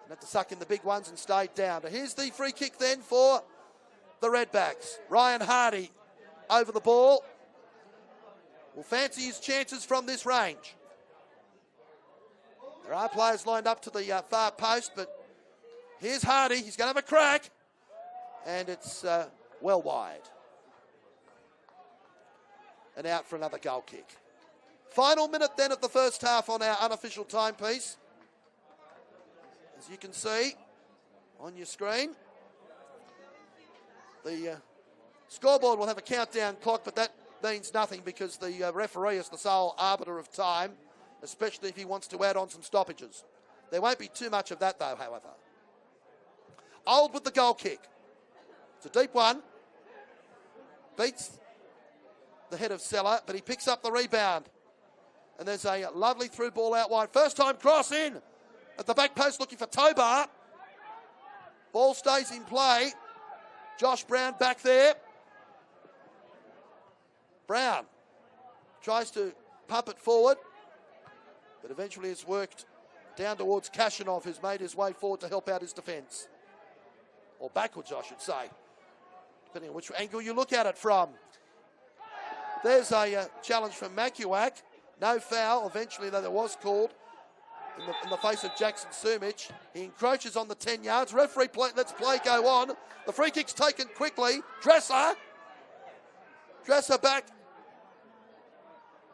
And had to suck in the big ones and stayed down. But here's the free kick then for the Redbacks. Ryan Hardy over the ball. Will fancy his chances from this range. There are players lined up to the far post, but here's Hardy. He's going to have a crack. And it's well wide. And out for another goal kick. Final minute then of the first half on our unofficial timepiece. As you can see on your screen, the scoreboard will have a countdown clock, but that means nothing because the referee is the sole arbiter of time, especially if he wants to add on some stoppages. There won't be too much of that though, however. Old with the goal kick. It's a deep one. Beats the head of Seller, but he picks up the rebound. And there's a lovely through ball out wide. First time cross in at the back post looking for Tobar. Ball stays in play. Josh Brown back there. Brown tries to pump it forward, but eventually it's worked down towards Kashanov, who's made his way forward to help out his defence. Or backwards, I should say, depending on which angle you look at it from. There's a challenge from Makuak. No foul, eventually, though there was called in the face of Jackson Sumich. He encroaches on the 10 yards. Referee lets play go on. The free kick's taken quickly. Dresser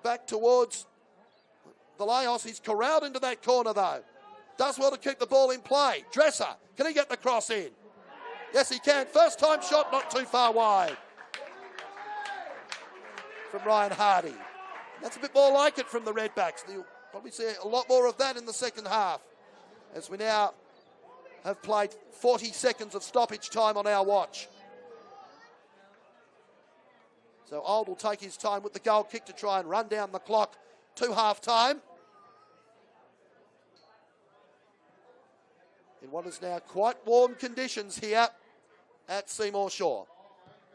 back towards the Laos. He's corralled into that corner, though. does well to keep the ball in play. Dresser, can he get the cross in? Yes, he can. First time shot, not too far wide. From Ryan Hardy. That's a bit more like it from the Redbacks. You'll probably see a lot more of that in the second half, as we now have played 40 seconds of stoppage time on our watch. So Old will take his time with the goal kick to try and run down the clock to half-time. In what is now quite warm conditions here at Seymour Shore.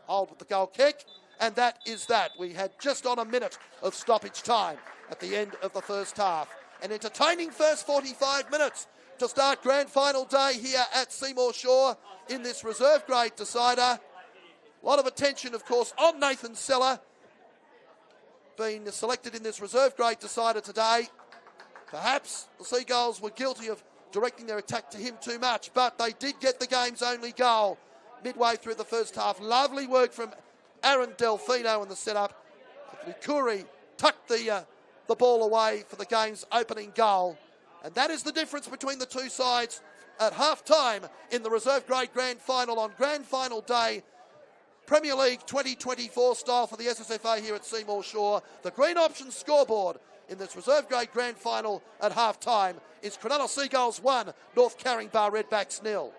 Old with the goal kick, and that is that. We had just on a minute of stoppage time at the end of the first half. An entertaining first 45 minutes to start grand final day here at Seymour Shore in this reserve grade decider. A lot of attention, of course, on Nathan Seller, being selected in this reserve grade decider today. Perhaps the Seagulls were guilty of directing their attack to him too much, but they did get the game's only goal midway through the first half. Lovely work from Aaron Delfino in the setup. Likuri tucked the ball away for the game's opening goal. And that is the difference between the two sides at half-time in the reserve grade grand final on grand final day. Premier League 2024 style for the SSFA here at Seymour Shore. The green option scoreboard in this reserve grade grand final at half-time is Cronulla Seagulls 1, North Caringbah Redbacks 0.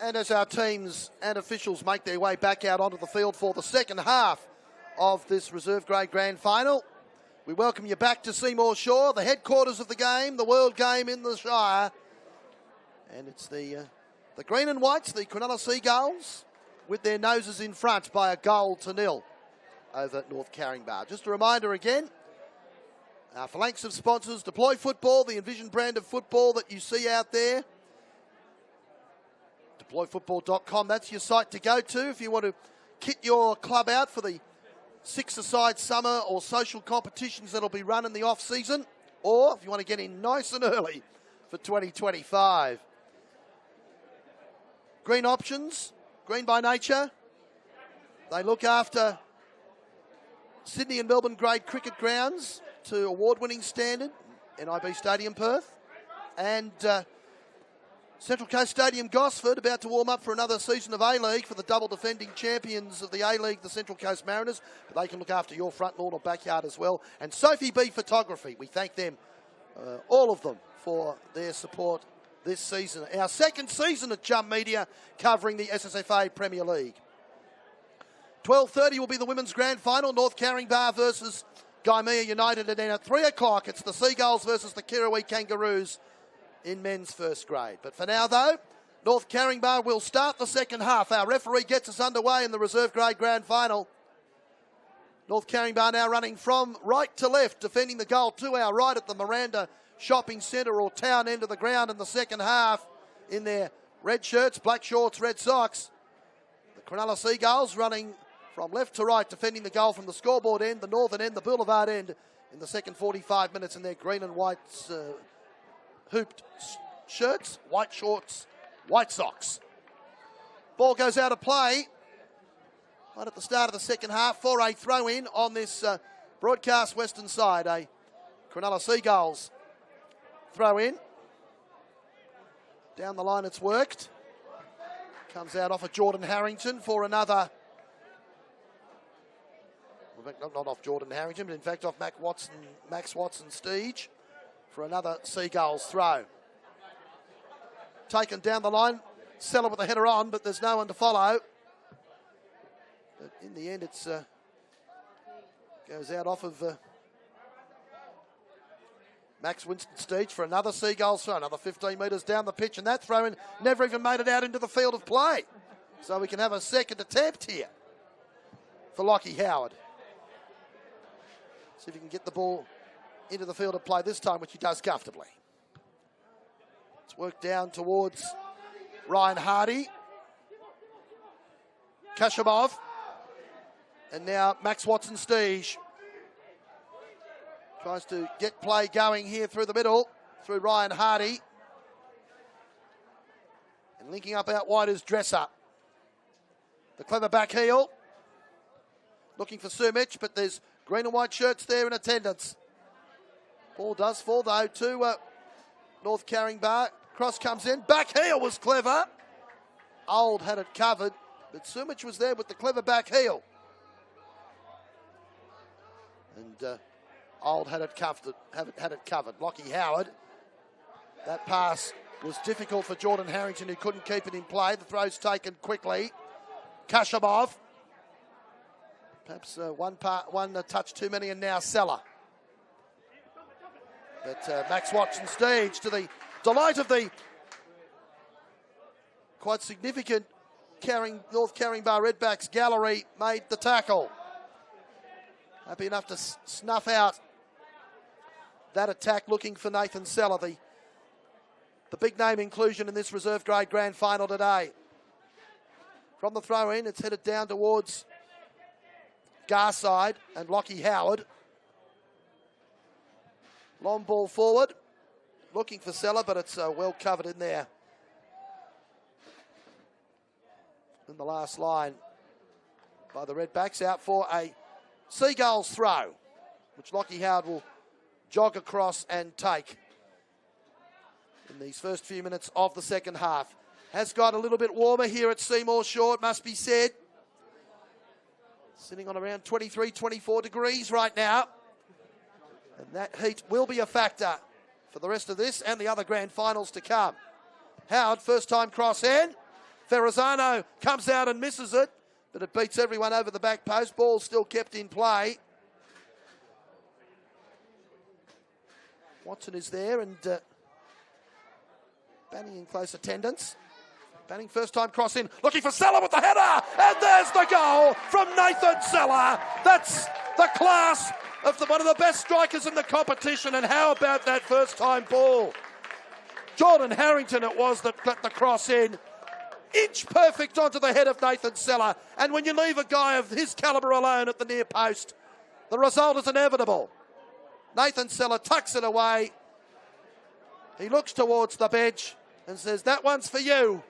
And as our teams and officials make their way back out onto the field for the second half of this reserve grade grand final, we welcome you back to Seymour Shore, the headquarters of the game, the world game in the Shire. And it's the green and whites, the Cronulla Seagulls, with their noses in front by a 1-0 over North Caringbah. Just a reminder again, our phalanx of sponsors, Deploy Football, the Envision brand of football that you see out there. DeployFootball.com, that's your site to go to if you want to kit your club out for the six-a-side summer or social competitions that'll be run in the off-season, or if you want to get in nice and early for 2025. Green Options, green by nature. They look after Sydney and Melbourne grade cricket grounds to award-winning standard, NIB Stadium Perth, and Central Coast Stadium Gosford, about to warm up for another season of A-League for the double defending champions of the A-League, the Central Coast Mariners, but they can look after your front lawn or backyard as well. And Sophie B Photography, we thank them, all of them, for their support this season. Our second season at Jump Media covering the SSFA Premier League. 12:30 will be the women's grand final, North Caringbah versus Gymea United, and then at 3 o'clock it's the Seagulls versus the Kirrawee Kangaroos in men's first grade. But for now, though, North Caringbah will start the second half. Our referee gets us underway in the reserve grade grand final. North Caringbah now running from right to left, defending the goal to our right at the Miranda Shopping Centre or town end of the ground in the second half in their red shirts, black shorts, red socks. The Cronulla Seagulls running from left to right, defending the goal from the scoreboard end, the northern end, the boulevard end in the second 45 minutes in their green and white hooped shirts, white shorts, white socks. Ball goes out of play right at the start of the second half for a throw-in on this broadcast western side. A Cronulla Seagulls throw-in. Down the line it's worked. Comes out off of Jordan Harrington for another... Not off Jordan Harrington, but in fact off Max Watson-Steege for another Seagulls throw. Taken down the line, Seller with the header on, but there's no one to follow. But in the end, it's goes out off of Max Winston-Steege for another Seagulls throw, another 15 metres down the pitch, and that throw-in never even made it out into the field of play. So we can have a second attempt here for Lockie Howard. See if he can get the ball into the field of play this time, which he does comfortably. It's worked down towards Ryan Hardy. Kashamov. And now Max Watson-Steege tries to get play going here through the middle, through Ryan Hardy. And linking up out wide is Dresser. The clever back heel. Looking for Sumich, but there's green and white shirts there in attendance. Ball does fall, though, to North Caringbah. Cross comes in. Back heel was clever. Old had it covered, but Sumich was there with the clever back heel. And Old had it covered. Lockie Howard. That pass was difficult for Jordan Harrington, who couldn't keep it in play. The throw's taken quickly. Kashamov. Perhaps one touch too many, and now Seller. But Max Watson-Steege, to the delight of the quite significant North Caringbah Redbacks gallery, made the tackle. Happy enough to snuff out that attack, looking for Nathan Seller, the big name inclusion in this reserve grade grand final today. From the throw-in, it's headed down towards Garside and Lockie Howard. Long ball forward, looking for Seller, but it's well covered in there. In the last line by the Redbacks, out for a Seagulls throw, which Lockie Howard will jog across and take in these first few minutes of the second half. Has got a little bit warmer here at Seymour Shore, it must be said. Sitting on around 23, 24 degrees right now. And that heat will be a factor for the rest of this and the other grand finals to come. Howard, first time cross in. Ferrazano comes out and misses it, but it beats everyone over the back post. Ball still kept in play. Watson is there and Banning in close attendance. Banning first time cross in, looking for Seller with the header, and there's the goal from Nathan Seller. That's the class of one of the best strikers in the competition, and how about that first time ball? Jordan Harrington it was that got the cross in. Inch perfect onto the head of Nathan Seller, and when you leave a guy of his calibre alone at the near post, the result is inevitable. Nathan Seller tucks it away. He looks towards the bench and says, that one's for you.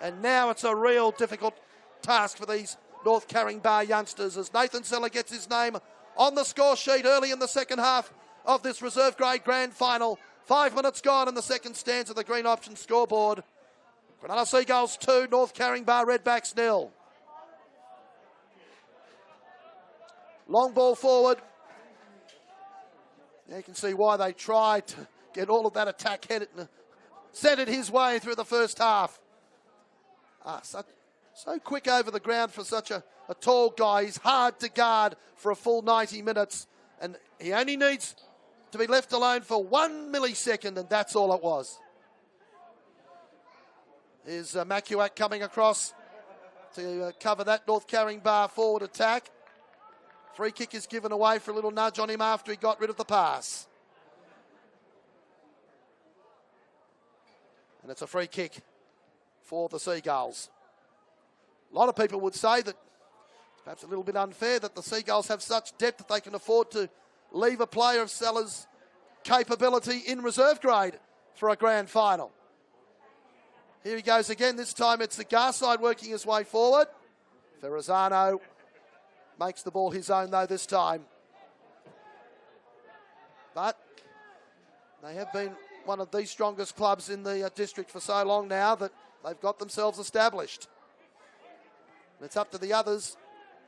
And now it's a real difficult task for these North Caringbah youngsters as Nathan Seller gets his name on the score sheet early in the second half of this reserve grade grand final. 5 minutes gone in the second stanza of the green option scoreboard. Cronulla Seagulls 2, North Caringbah Redbacks 0. Long ball forward. Now you can see why they tried to get all of that attack headed and sent it his way through the first half. So quick over the ground for such a tall guy. He's hard to guard for a full 90 minutes, and he only needs to be left alone for 1 millisecond, and that's all it was. Here's Makuak coming across to cover that North Caringbah forward attack. Free kick is given away for a little nudge on him after he got rid of the pass. And it's a free kick for the Seagulls. A lot of people would say that it's perhaps a little bit unfair that the Seagulls have such depth that they can afford to leave a player of Seller's capability in reserve grade for a grand final. Here he goes again. This time it's the Garside working his way forward. Ferrazano makes the ball his own though this time. But they have been one of the strongest clubs in the district for so long now that they've got themselves established. And it's up to the others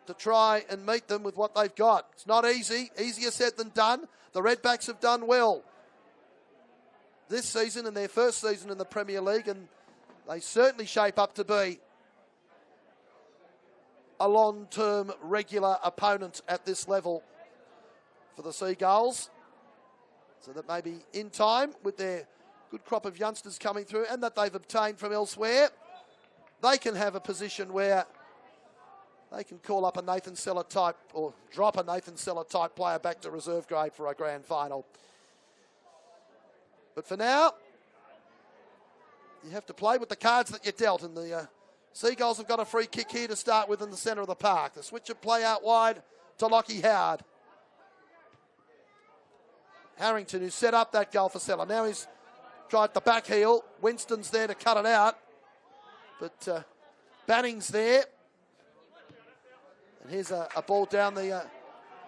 to try and meet them with what they've got. It's not easy. Easier said than done. The Redbacks have done well this season in their first season in the Premier League, and they certainly shape up to be a long-term regular opponent at this level for the Seagulls. So that maybe in time, with their good crop of youngsters coming through and that they've obtained from elsewhere, they can have a position where they can call up a Nathan Seller type or drop a Nathan Seller type player back to reserve grade for a grand final. But for now, you have to play with the cards that you're dealt, and the Seagulls have got a free kick here to start with in the centre of the park. The switch of play out wide to Lockie Howard. Harrington, who set up that goal for Seller. Now he's tried the back heel. Winston's there to cut it out. But Banning's there. And here's a ball down the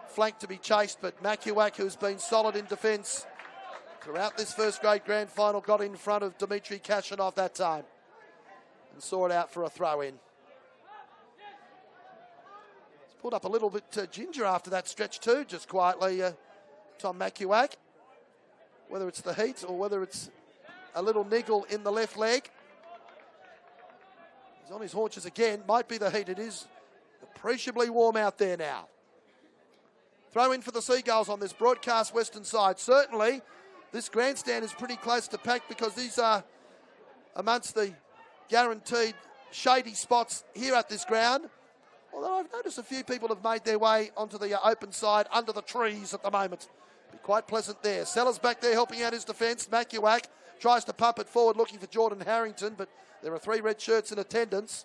flank to be chased. But Makuak, who's been solid in defence throughout this first grade grand final, got in front of Dimitri Kashanov that time and saw it out for a throw-in. He's pulled up a little bit ginger after that stretch too, just quietly, Tom Makuak. Whether it's the heat or whether it's a little niggle in the left leg. He's on his haunches again. Might be the heat. It is appreciably warm out there now. Throw in for the Seagulls on this broadcast western side. Certainly, this grandstand is pretty close to packed because these are amongst the guaranteed shady spots here at this ground. Although I've noticed a few people have made their way onto the open side under the trees at the moment. Be quite pleasant there. Sellers back there helping out his defence. Makuak tries to pump it forward looking for Jordan Harrington, but there are 3 red shirts in attendance.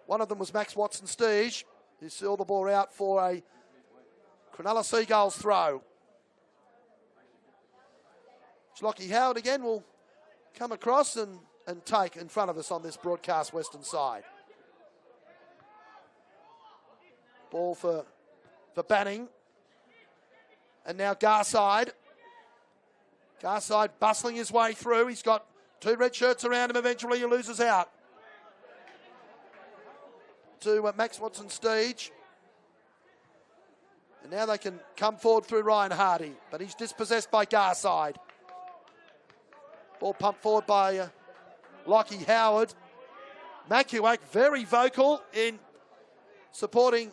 One of them was Max Watson-Steege, who saw the ball out for a Cronulla Seagulls throw. Lockie Howard again will come across and take in front of us on this broadcast western side. Ball for Banning. And now Garside. Garside bustling his way through. He's got 2 red shirts around him. Eventually he loses out to Max Watson-Steege. And now they can come forward through Ryan Hardy, but he's dispossessed by Garside. Ball pumped forward by Lockie Howard. Macuac very vocal in supporting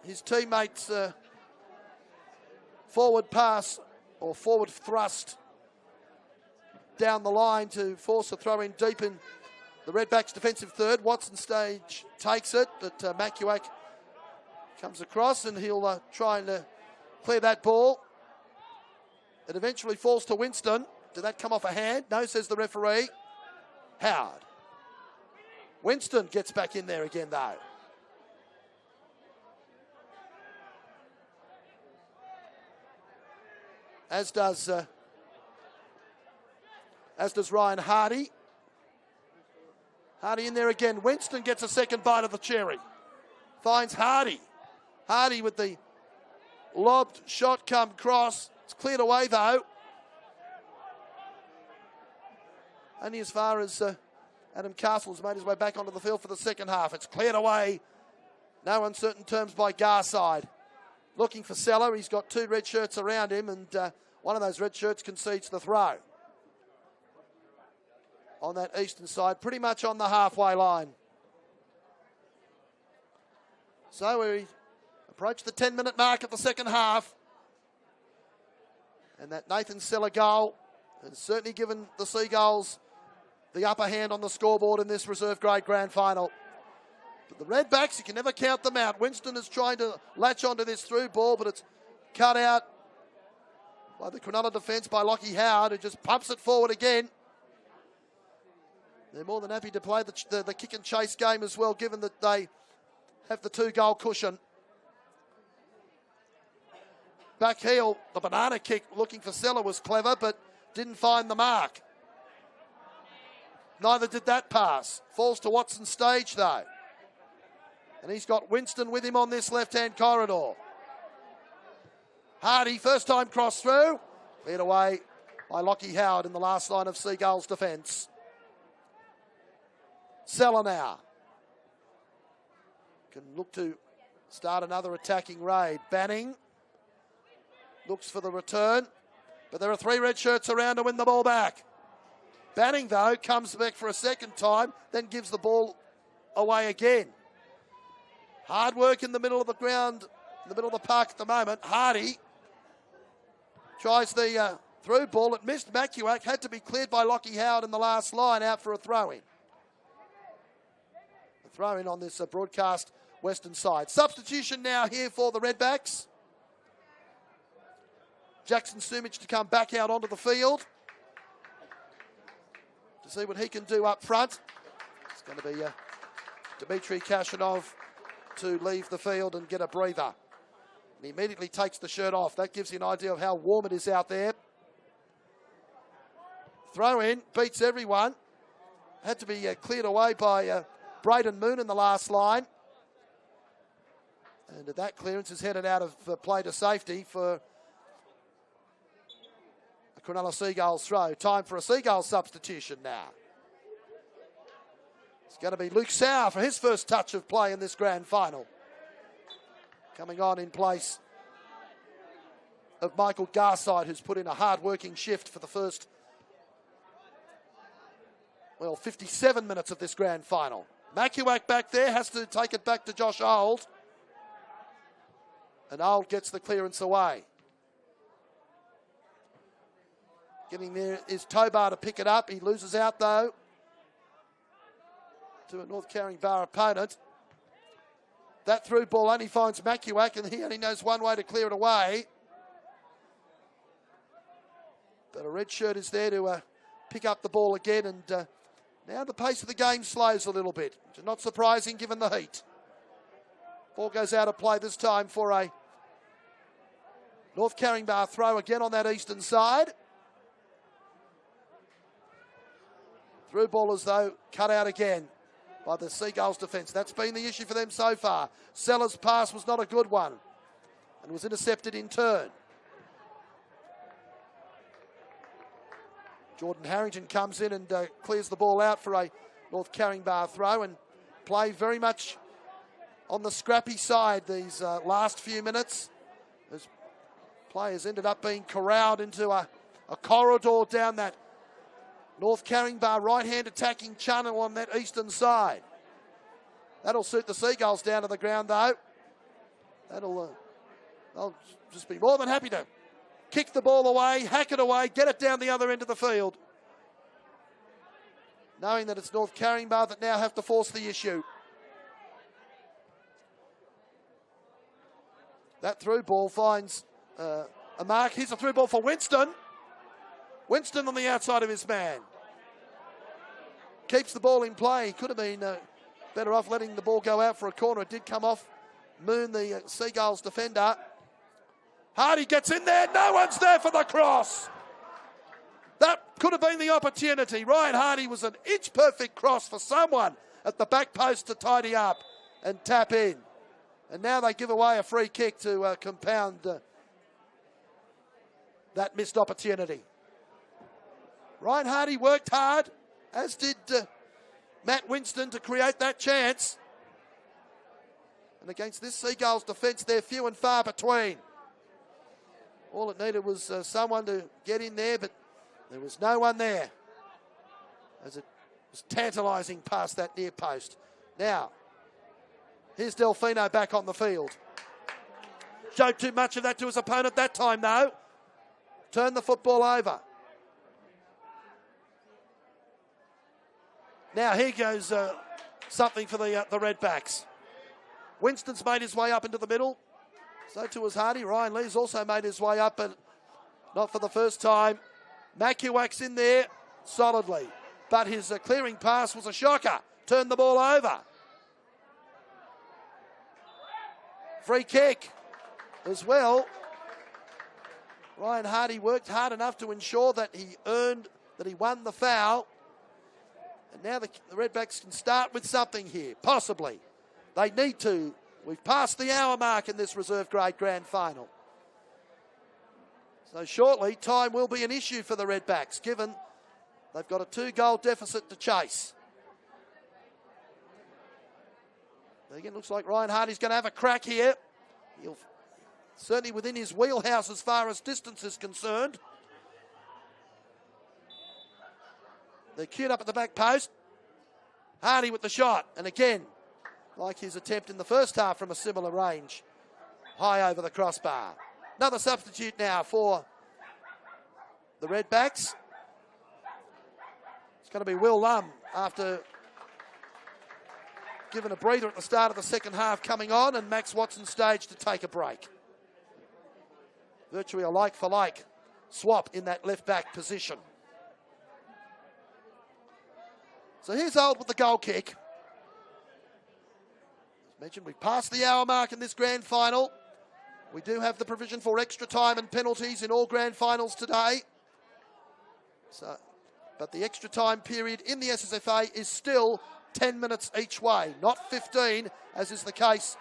his teammates' forward pass or forward thrust down the line to force a throw in deep in the Redbacks' defensive third. Watson Stage takes it, but Macuac comes across and he'll try and clear that ball. It eventually falls to Winston. Did that come off a hand? No, says the referee. Howard. Winston gets back in there again, though. As does Ryan Hardy. Hardy in there again. Winston gets a second bite of the cherry. Finds Hardy. Hardy with the lobbed shot come cross. It's cleared away, though. Only as far as Adam Castle's made his way back onto the field for the second half. It's cleared away. No uncertain terms by Garside. Looking for Seller. He's got two red shirts around him, and one of those red shirts concedes the throw. On that eastern side, pretty much on the halfway line. So we approach the 10-minute mark of the second half. And that Nathan Seller goal has certainly given the Seagulls the upper hand on the scoreboard in this reserve grade grand final. But the Redbacks, you can never count them out. Winston is trying to latch onto this through ball, but it's cut out by the Cronulla defence by Lockie Howard, who just pumps it forward again. They're more than happy to play the kick and chase game as well, given that they have the 2-goal cushion. Back heel, the banana kick looking for Seller was clever, but didn't find the mark. Neither did that pass. Falls to Watson Stage, though. And he's got Winston with him on this left-hand corridor. Hardy, first time cross through. Cleared away by Lockie Howard in the last line of Seagulls defence. Seller now. Can look to start another attacking raid. Banning looks for the return, but there are 3 red shirts around to win the ball back. Banning, though, comes back for a second time, then gives the ball away again. Hard work in the middle of the ground, in the middle of the park at the moment. Hardy tries the through ball. It missed Macuac, had to be cleared by Lockie Howard in the last line, out for a throw-in. A throw-in on this broadcast western side. Substitution now here for the Redbacks. Jackson Sumich to come back out onto the field to see what he can do up front. It's going to be Dmitry Kashanov to leave the field and get a breather. And he immediately takes the shirt off. That gives you an idea of how warm it is out there. Throw in, beats everyone. Had to be cleared away by Braden Moon in the last line. And that clearance is headed out of play to safety for a Cronulla Seagulls throw. Time for a Seagulls substitution now. It's going to be Luke Sauer for his first touch of play in this grand final. Coming on in place of Michael Garside, who's put in a hard-working shift for the first, 57 minutes of this grand final. Macuac back there has to take it back to Josh Old. And Old gets the clearance away. Getting there is Tobar to pick it up. He loses out, though, to a North Caringbah opponent. That through ball only finds Macuac, and he only knows one way to clear it away. But a red shirt is there to pick up the ball again, and now the pace of the game slows a little bit, which is not surprising given the heat. Ball goes out of play this time for a North Caringbah throw again on that eastern side. Through ball as though cut out again by the Seagulls defence. That's been the issue for them so far. Seller's pass was not a good one and was intercepted in turn. Jordan Harrington comes in and clears the ball out for a North Caringbah throw, and play very much on the scrappy side these last few minutes, as players ended up being corralled into a corridor down that North Caringbah right-hand attacking channel on that eastern side. That'll suit the Seagulls down to the ground, though. They'll just be more than happy to kick the ball away, hack it away, get it down the other end of the field. Knowing that it's North Caringbah that now have to force the issue. That through ball finds a mark. Here's a through ball for Winston. Winston on the outside of his man. Keeps the ball in play. He could have been better off letting the ball go out for a corner. It did come off Moon, the Seagulls defender. Hardy gets in there. No one's there for the cross. That could have been the opportunity. Ryan Hardy was an inch-perfect cross for someone at the back post to tidy up and tap in. And now they give away a free kick to compound that missed opportunity. Ryan Hardy worked hard, as did Matt Winston, to create that chance. And against this Seagulls defence, they're few and far between. All it needed was someone to get in there, but there was no one there, as it was tantalising past that near post. Now, here's Delfino back on the field. Showed too much of that to his opponent that time, though. Turned the football over. Now here goes something for the Redbacks. Winston's made his way up into the middle. So too has Hardy. Ryan Lee's also made his way up, but not for the first time. Makuak's in there solidly, but his clearing pass was a shocker. Turned the ball over. Free kick as well. Ryan Hardy worked hard enough to ensure that he won the foul. And now the Redbacks can start with something here, possibly. They need to. We've passed the hour mark in this reserve grade grand final. So shortly, time will be an issue for the Redbacks, given they've got a 2-goal deficit to chase. Again, looks like Ryan Hardy's going to have a crack here. He'll certainly within his wheelhouse as far as distance is concerned. They're queued up at the back post. Hardy with the shot. And again, like his attempt in the first half from a similar range, high over the crossbar. Another substitute now for the Redbacks. It's going to be Will Lum, after giving a breather at the start of the second half, coming on, and Max Watson staged to take a break. Virtually a like-for-like swap in that left-back position. So here's Old with the goal kick. As mentioned, we've passed the hour mark in this grand final. We do have the provision for extra time and penalties in all grand finals today. But the extra time period in the SSFA is still 10 minutes each way, not 15, as is the case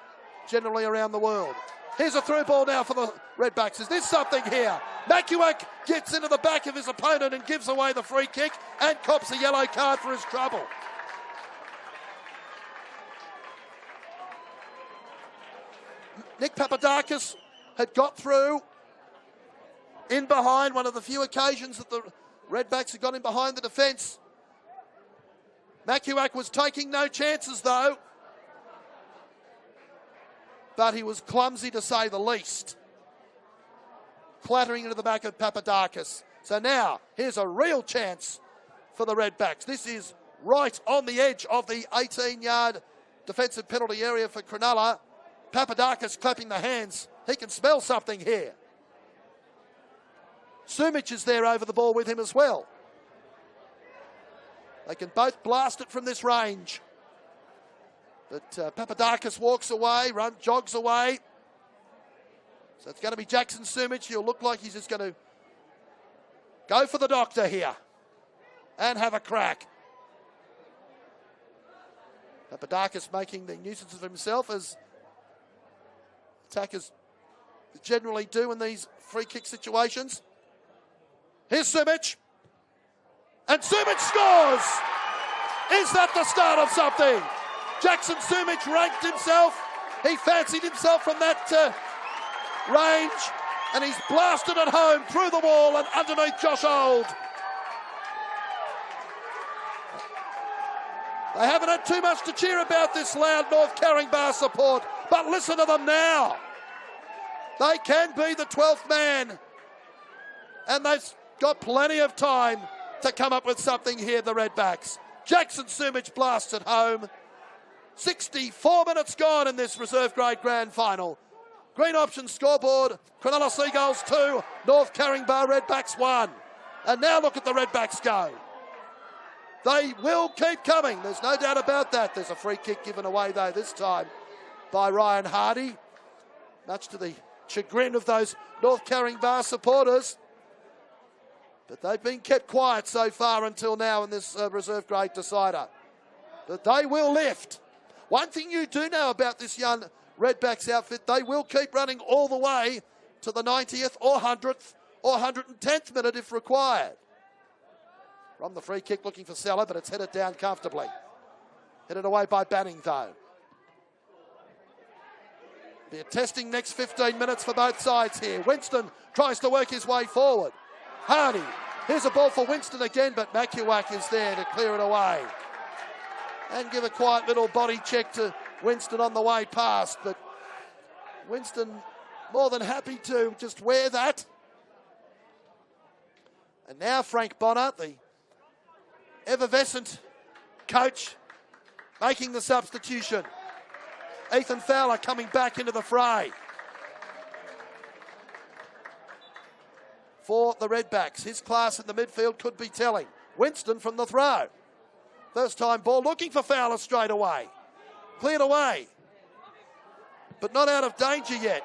generally around the world. Here's a through ball now for the Redbacks. Is this something here? Makuak gets into the back of his opponent and gives away the free kick and cops a yellow card for his trouble. Nick Papadakis had got through in behind, one of the few occasions that the Redbacks had got in behind the defence. Makuak was taking no chances though, but he was clumsy to say the least, clattering into the back of Papadakis. So now, here's a real chance for the Redbacks. This is right on the edge of the 18-yard defensive penalty area for Cronulla. Papadakis clapping the hands. He can smell something here. Sumic is there over the ball with him as well. They can both blast it from this range. But Papadakis walks away, jogs away. So it's going to be Jackson Sumic. He'll look like he's just going to go for the doctor here and have a crack. Papadakis making the nuisance of himself, as attackers generally do in these free kick situations. Here's Sumic. And Sumic scores! Is that the start of something? Jackson Sumic ranked himself. He fancied himself from that range, and he's blasted it home through the wall and underneath Josh Old. They haven't had too much to cheer about, this loud North Caringbah support, but listen to them now. They can be the 12th man, and they've got plenty of time to come up with something here, the Redbacks. Jackson Sumich blasts it home. 64 minutes gone in this reserve grade grand final. Green option scoreboard, Cronulla Seagulls 2, North Caringbah Redbacks 1. And now look at the Redbacks go. They will keep coming, there's no doubt about that. There's a free kick given away though this time by Ryan Hardy, much to the chagrin of those North Caringbah supporters. But they've been kept quiet so far until now in this reserve grade decider. But they will lift. One thing you do know about this young Redbacks outfit, they will keep running all the way to the 90th or 100th or 110th minute if required. From the free kick looking for Seller, but it's headed down comfortably. Headed away by Banning though. Be a testing next 15 minutes for both sides here. Winston tries to work his way forward. Hardy, here's a ball for Winston again, but Makuak is there to clear it away. And give a quiet little body check to Winston on the way past, but Winston more than happy to just wear that. And now Frank Bonner, the effervescent coach, making the substitution. Ethan Fowler coming back into the fray for the Redbacks. His class in the midfield could be telling. Winston from the throw. First time ball, looking for Fowler straight away. Cleared away, but not out of danger yet.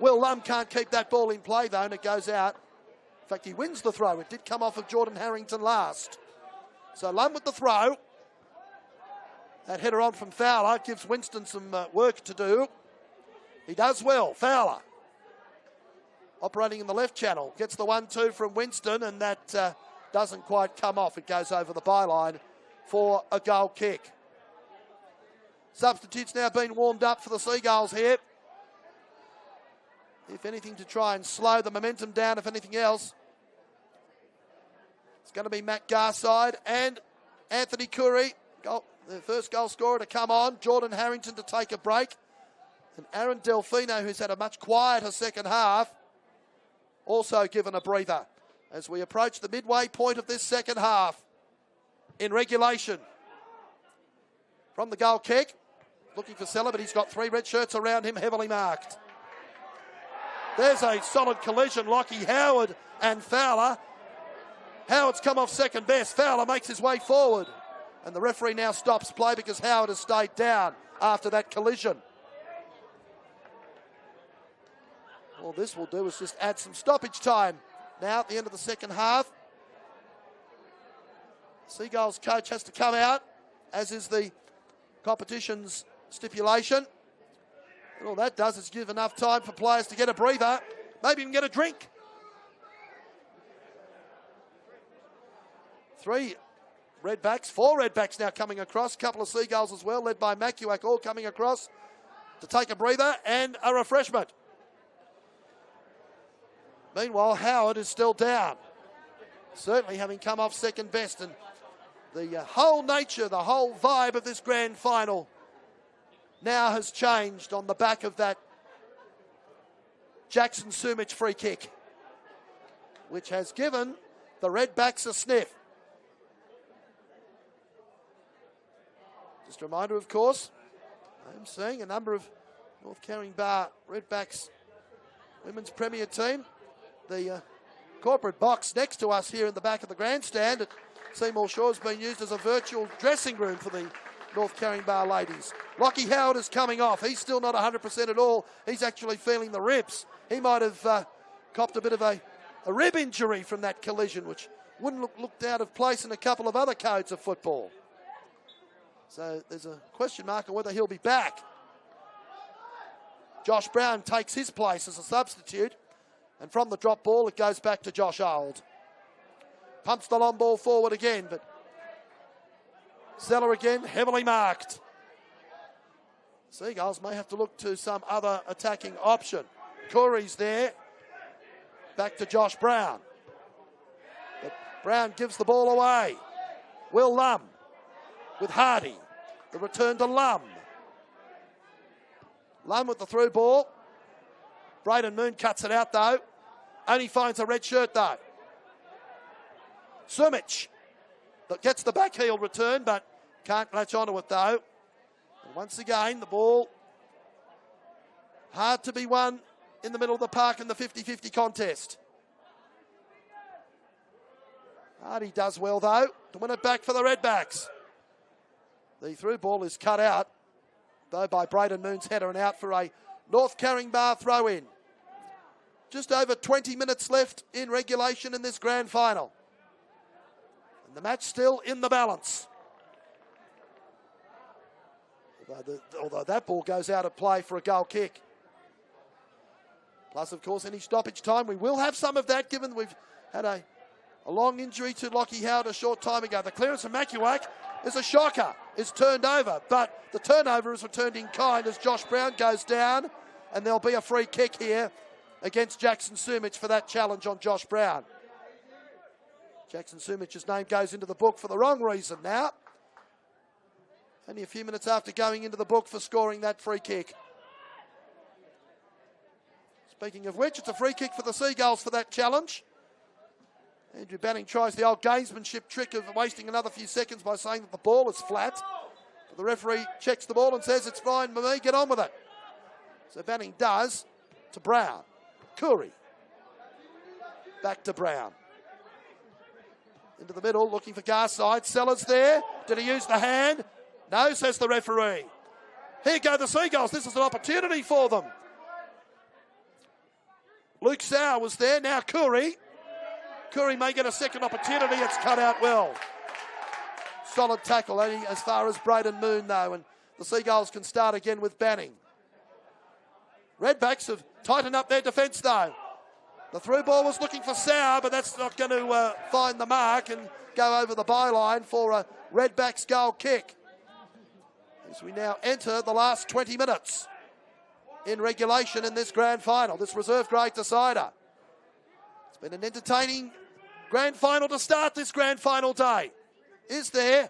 Will Lum can't keep that ball in play though, and it goes out. In fact, he wins the throw. It did come off of Jordan Harrington last. So Lum with the throw. That header on from Fowler gives Winston some work to do. He does well. Fowler operating in the left channel. Gets the 1-2 from Winston, and that doesn't quite come off. It goes over the byline for a goal kick. Substitutes now being warmed up for the Seagulls here. If anything, to try and slow the momentum down, if anything else. It's going to be Matt Garside and Anthony Curry, the first goal scorer to come on. Jordan Harrington to take a break. And Aaron Delfino, who's had a much quieter second half, also given a breather as we approach the midway point of this second half in regulation. From the goal kick, looking for Seller, but he's got 3 red shirts around him, heavily marked. There's a solid collision, Lockie Howard and Fowler. Howard's come off second best. Fowler makes his way forward. And the referee now stops play because Howard has stayed down after that collision. All this will do is just add some stoppage time. Now at the end of the second half, Seagulls coach has to come out, as is the competition's stipulation. And all that does is give enough time for players to get a breather, maybe even get a drink. 3 Redbacks, 4 Redbacks now coming across, a couple of Seagulls as well, led by Makuak, all coming across to take a breather and a refreshment. Meanwhile, Howard is still down, certainly having come off second best, and the whole nature, the whole vibe of this grand final now has changed on the back of that Jackson Sumich free kick, which has given the Redbacks a sniff. Just a reminder, of course, I'm seeing a number of North Caringbah Redbacks women's premier team. The corporate box next to us here in the back of the grandstand at Seymour Shaw has been used as a virtual dressing room for the North Caringbah ladies. Lockie Howard is coming off. He's still not 100% at all. He's actually feeling the ribs. He might have copped a bit of a rib injury from that collision, which wouldn't look out of place in a couple of other codes of football. So there's a question mark on whether he'll be back. Josh Brown takes his place as a substitute. And from the drop ball, it goes back to Josh Old. Pumps the long ball forward again, but Zeller again, heavily marked. Seagulls may have to look to some other attacking option. Corey's there. Back to Josh Brown. But Brown gives the ball away. Will Lum with Hardy. The return to Lum. Lum with the through ball. Braden Moon cuts it out though. Only finds a red shirt though. Sumich that gets the back heel return but can't latch onto it though. And once again the ball hard to be won in the middle of the park in the 50-50 contest. Hardy does well though to win it back for the Redbacks. The through ball is cut out though by Braden Moon's header and out for a North Caringbah throw in. Just over 20 minutes left in regulation in this grand final. And the match still in the balance. Although that ball goes out of play for a goal kick. Plus, of course, any stoppage time. We will have some of that given we've had a long injury to Lockie Howard a short time ago. The clearance from Makuak is a shocker. It's turned over, but the turnover is returned in kind as Josh Brown goes down, and there'll be a free kick here against Jackson Sumich for that challenge on Josh Brown. Jackson Sumich's name goes into the book for the wrong reason now. Only a few minutes after going into the book for scoring that free kick. Speaking of which, it's a free kick for the Seagulls for that challenge. Andrew Banning tries the old gamesmanship trick of wasting another few seconds by saying that the ball is flat. But the referee checks the ball and says, it's fine for me, get on with it. So Banning does to Brown. Curry. Back to Brown. Into the middle, looking for Garside. Sellers there. Did he use the hand? No, says the referee. Here go the Seagulls. This is an opportunity for them. Luke Sauer was there. Now Curry. Curry may get a second opportunity. It's cut out well. Solid tackle as far as Braden Moon, though, and the Seagulls can start again with Banning. Redbacks have tightened up their defence, though. The through ball was looking for Sauer, but that's not going to find the mark and go over the byline for a Redbacks goal kick. As we now enter the last 20 minutes in regulation in this grand final, this reserve grade decider. It's been an entertaining grand final to start this grand final day. Is there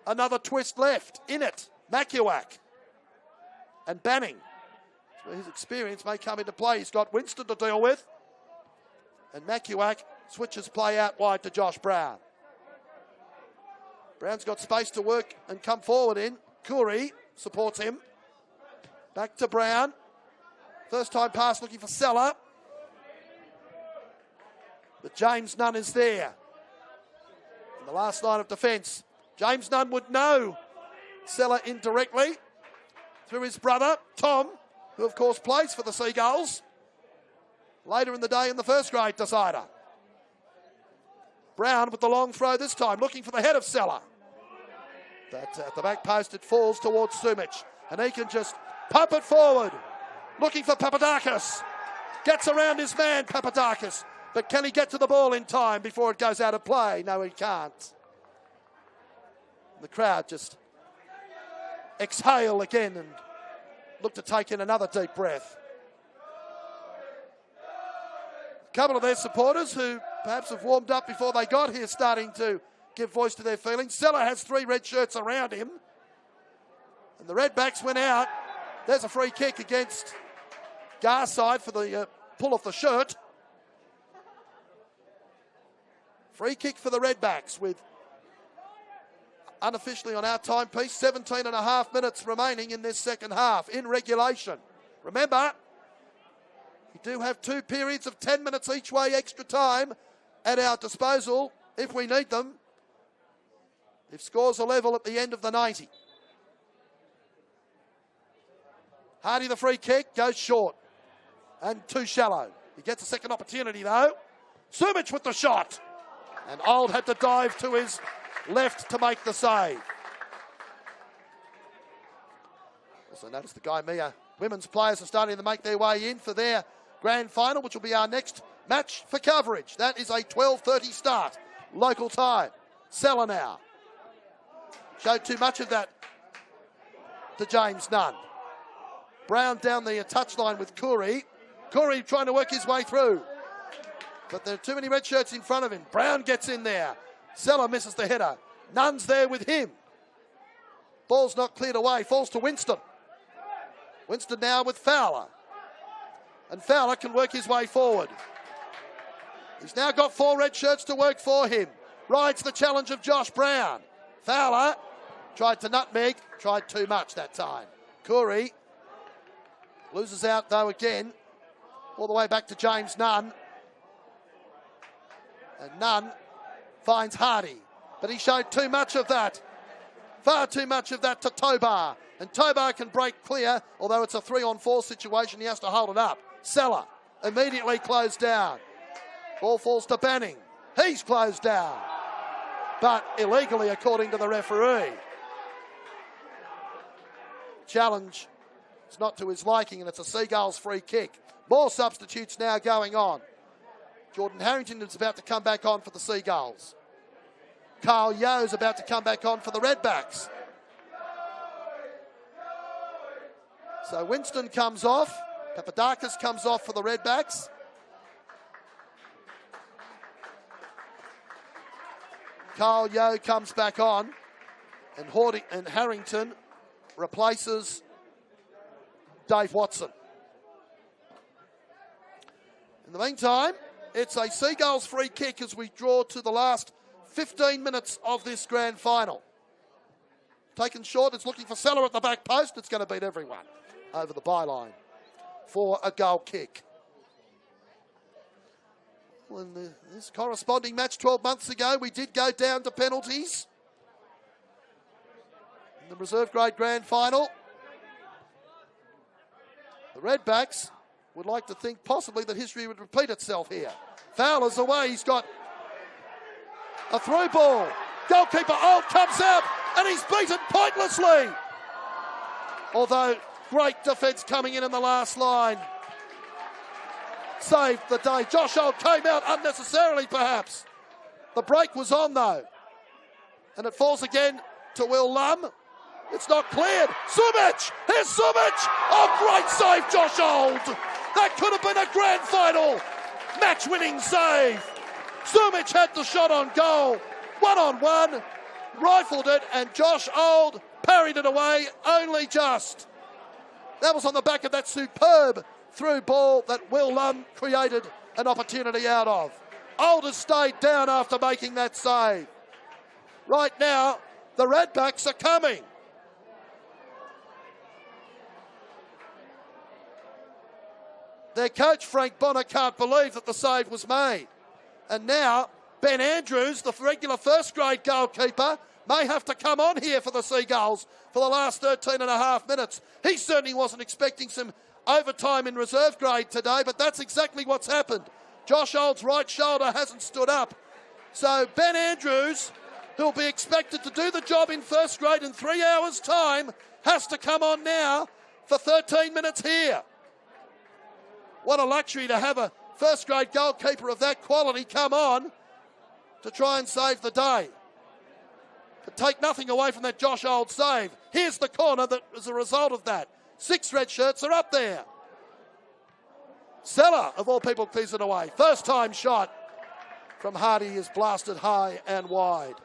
another twist left in it? Makuak and Banning. So his experience may come into play. He's got Winston to deal with. And Makuak switches play out wide to Josh Brown. Brown's got space to work and come forward in. Curry supports him. Back to Brown. First time pass looking for Seller. But James Nunn is there. In the last line of defence. James Nunn would know Seller indirectly through his brother, Tom, who of course plays for the Seagulls. Later in the day in the first grade decider. Brown with the long throw this time, looking for the head of Seller. But at the back post it falls towards Sumich. And he can just pump it forward. Looking for Papadakis. Gets around his man, Papadakis. But can he get to the ball in time before it goes out of play? No, he can't. The crowd just exhale again and look to take in another deep breath. A couple of their supporters who perhaps have warmed up before they got here starting to give voice to their feelings. Seller has 3 red shirts around him. And the Redbacks went out. There's a free kick against Garside for the pull off the shirt. Free kick for the Redbacks with, unofficially on our timepiece, 17 and a half minutes remaining in this second half in regulation. Remember, we do have 2 periods of 10 minutes each way extra time at our disposal if we need them. If scores are level at the end of the 90. Hardy the free kick, goes short and too shallow. He gets a second opportunity though. Sumich with the shot. And Old had to dive to his left to make the save. Also notice the Gaimea women's players are starting to make their way in for their grand final, which will be our next match for coverage. That is a 12:30 start, local time. Seller now. Showed too much of that to James Nunn. Brown down the touchline with Curry. Curry trying to work his way through. But there are too many red shirts in front of him. Brown gets in there. Seller misses the header. Nunn's there with him. Ball's not cleared away. Falls to Winston. Winston now with Fowler. And Fowler can work his way forward. He's now got 4 red shirts to work for him. Rides the challenge of Josh Brown. Fowler tried to nutmeg, tried too much that time. Curry loses out though again, all the way back to James Nunn. And Nunn finds Hardy, but he showed too much of that. Far too much of that to Tobar. And Tobar can break clear, although it's a 3-on-4 situation, he has to hold it up. Seller immediately closed down. Ball falls to Banning. He's closed down, but illegally according to the referee. Challenge is not to his liking, and it's a Seagulls free kick. More substitutes now going on. Jordan Harrington is about to come back on for the Seagulls. Carl Yeo's about to come back on for the Redbacks. So Winston comes off. Papadakis comes off for the Redbacks. Carl Yeo comes back on. And Harrington replaces Dave Watson. In the meantime, it's a Seagulls free kick as we draw to the last 15 minutes of this grand final. Taken short, it's looking for Seller at the back post. It's going to beat everyone over the byline for a goal kick. Well, in this corresponding match 12 months ago, we did go down to penalties. In the reserve grade grand final, the Redbacks would like to think possibly that history would repeat itself here. Fowler's away, he's got a through ball. Goalkeeper Old comes out and he's beaten pointlessly. Although great defence coming in the last line. Saved the day. Josh Old came out unnecessarily perhaps. The break was on though. And it falls again to Will Lum. It's not cleared. Sumic! Here's Sumic! Oh, great save, Josh Old! That could have been a grand final match-winning save. Sumic had the shot on goal. 1-on-1. Rifled it and Josh Old parried it away only just. That was on the back of that superb through ball that Will Lum created an opportunity out of. Old has stayed down after making that save. Right now, the Redbacks are coming. Their coach, Frank Bonner, can't believe that the save was made. And now, Ben Andrews, the regular first-grade goalkeeper, may have to come on here for the Seagulls for the last 13 and a half minutes. He certainly wasn't expecting some overtime in reserve grade today, but that's exactly what's happened. Josh Old's right shoulder hasn't stood up. So Ben Andrews, who'll be expected to do the job in first grade in 3 hours' time, has to come on now for 13 minutes here. What a luxury to have a first-grade goalkeeper of that quality come on to try and save the day. But take nothing away from that Josh Old save. Here's the corner that was a result of that. 6 red shirts are up there. Seller, of all people, clears it away. First-time shot from Hardy is blasted high and wide.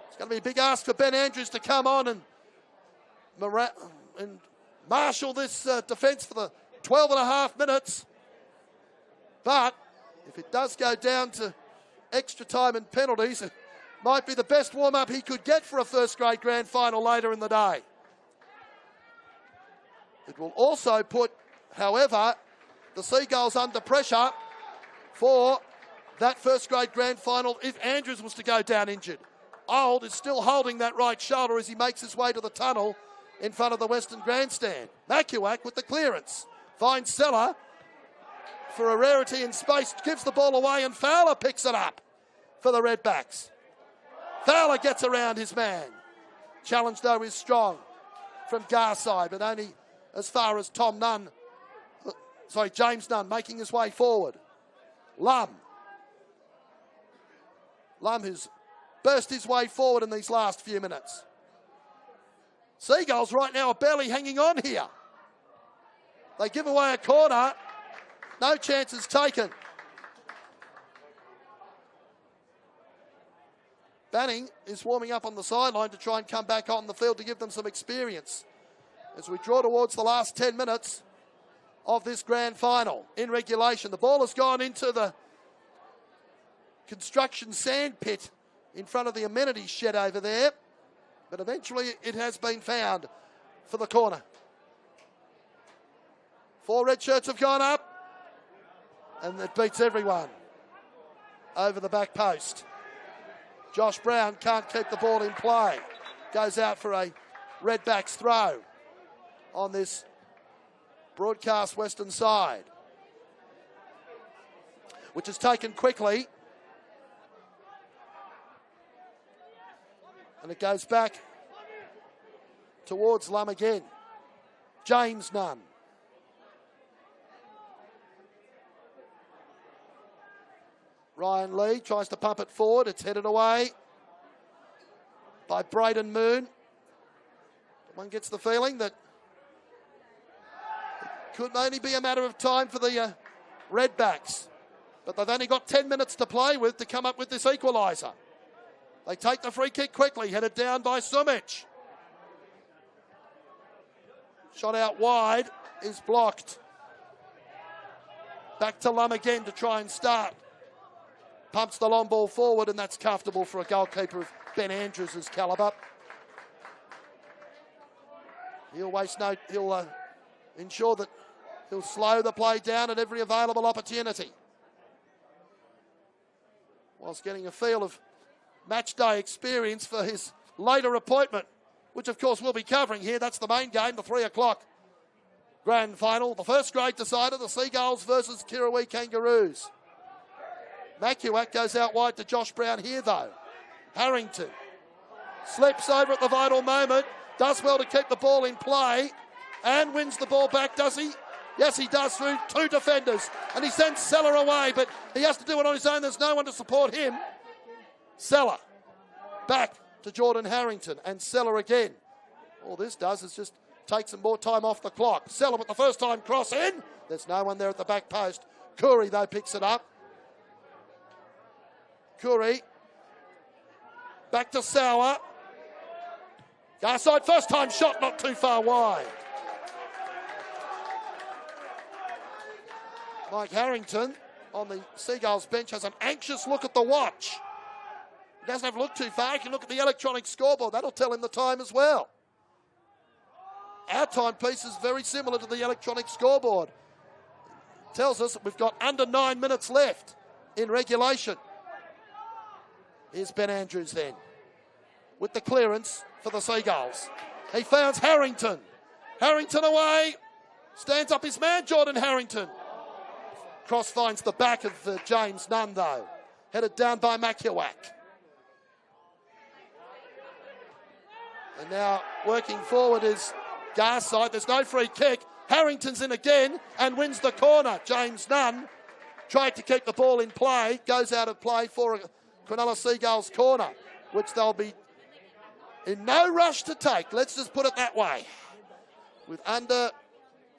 It's going to be a big ask for Ben Andrews to come on and marshal this defence for the 12 and a half minutes. But if it does go down to extra time and penalties, it might be the best warm-up he could get for a first-grade grand final later in the day. It will also put, however, the Seagulls under pressure for that first-grade grand final if Andrews was to go down injured. Old is still holding that right shoulder as he makes his way to the tunnel in front of the Western Grandstand. Makuak with the clearance. Finds Seller for a rarity in space, gives the ball away and Fowler picks it up for the Redbacks. Fowler gets around his man. Challenge though is strong from Garside, but only as far as James Nunn making his way forward. Lum who's burst his way forward in these last few minutes. Seagulls right now are barely hanging on here. They give away a corner. No chances taken. Banning is warming up on the sideline to try and come back on the field to give them some experience as we draw towards the last 10 minutes of this grand final. In regulation, the ball has gone into the construction sand pit in front of the amenities shed over there, but eventually it has been found for the corner. 4 red shirts have gone up, and it beats everyone over the back post. Josh Brown can't keep the ball in play. Goes out for a Redbacks throw on this broadcast western side, which is taken quickly. And it goes back towards Lum again. James Nunn. Ryan Lee tries to pump it forward. It's headed away by Braden Moon. One gets the feeling that it could only be a matter of time for the Redbacks. But they've only got 10 minutes to play with to come up with this equaliser. They take the free kick quickly, headed down by Sumich. Shot out wide is blocked. Back to Lum again to try and start. Pumps the long ball forward, and that's comfortable for a goalkeeper of Ben Andrews' calibre. He'll ensure that he'll slow the play down at every available opportunity, whilst getting a feel of match day experience for his later appointment, which of course we'll be covering here. That's the main game, the 3 o'clock grand final. The first grade decider, the Seagulls versus Kirrawee Kangaroos. Macuac goes out wide to Josh Brown here though. Harrington slips over at the vital moment, does well to keep the ball in play and wins the ball back, does he? Yes, he does, through 2 defenders, and he sends Seller away, but he has to do it on his own. There's no one to support him. Seller back to Jordan Harrington, and Seller again. All this does is just take some more time off the clock. Seller with the first time cross in. There's no one there at the back post. Curry though picks it up. Curry back to Sauer. Garside, first time shot, not too far wide. Mike Harrington on the Seagulls bench has an anxious look at the watch. He doesn't have to look too far. He can look at the electronic scoreboard. That'll tell him the time as well. Our timepiece is very similar to the electronic scoreboard. It tells us that we've got under 9 minutes left in regulation. Here's Ben Andrews then with the clearance for the Seagulls. He founds Harrington. Harrington away. Stands up his man, Jordan Harrington. Cross finds the back of James Nunn though. Headed down by Macuac. And now working forward is Garside. There's no free kick. Harrington's in again and wins the corner. James Nunn tried to keep the ball in play. Goes out of play for a Cronulla Seagulls corner, which they'll be in no rush to take. Let's just put it that way. With under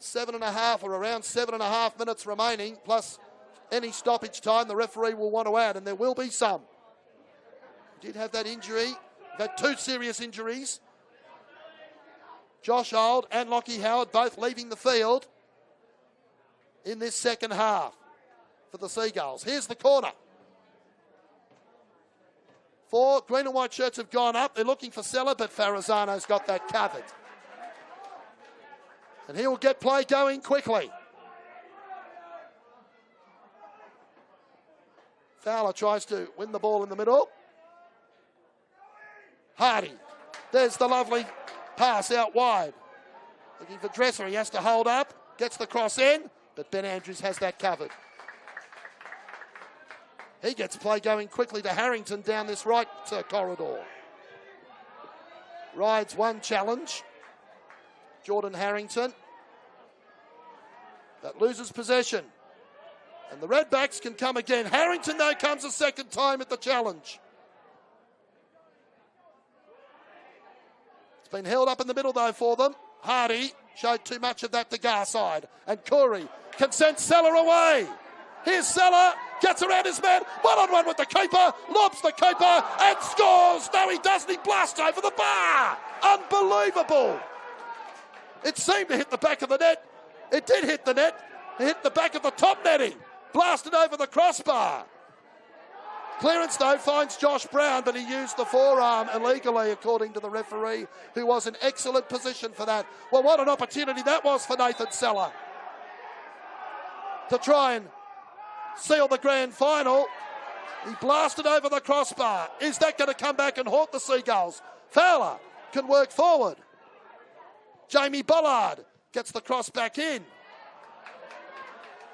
7.5 or around 7.5 minutes remaining, plus any stoppage time the referee will want to add, and there will be some. Did have that injury. Had 2 serious injuries. Josh Old and Lockie Howard both leaving the field in this second half for the Seagulls. Here's the corner. 4 green and white shirts have gone up. They're looking for Seller, but Farazano's got that covered. And he will get play going quickly. Fowler tries to win the ball in the middle. Hardy. There's the lovely pass out wide. Looking for Dresser. He has to hold up. Gets the cross in, but Ben Andrews has that covered. He gets play going quickly to Harrington down this right corridor. Rides one challenge. Jordan Harrington. That loses possession. And the Redbacks can come again. Harrington, though, comes a second time at the challenge. It's been held up in the middle, though, for them. Hardy showed too much of that to Garside. And Corey can send Seller away. Here's Seller, gets around his man, one-on-one with the keeper, lobs the keeper and scores. No, he doesn't. He blasts over the bar. Unbelievable. It seemed to hit the back of the net. It did hit the net. It hit the back of the top netting. Blasted over the crossbar. Clearance, though, finds Josh Brown, but he used the forearm illegally, according to the referee, who was in excellent position for that. Well, what an opportunity that was for Nathan Seller to try and seal the grand final. He blasted over the crossbar. Is that going to come back and haunt the Seagulls? Fowler can work forward. Jamie Bollard gets the cross back in.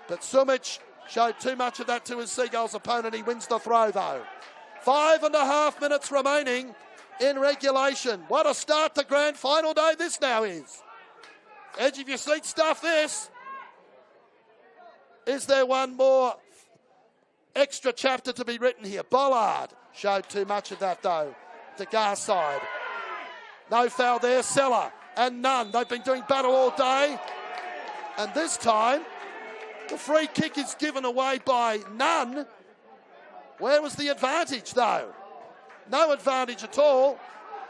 But Sumich showed too much of that to his Seagulls opponent. He wins the throw, though. 5.5 minutes remaining in regulation. What a start to grand final day this now is. Edge of your seat stuff, this. Is there one more extra chapter to be written here? Bollard showed too much of that, though, to Garside. No foul there. Seller and Nunn. They've been doing battle all day. And this time, the free kick is given away by Nunn. Where was the advantage, though? No advantage at all.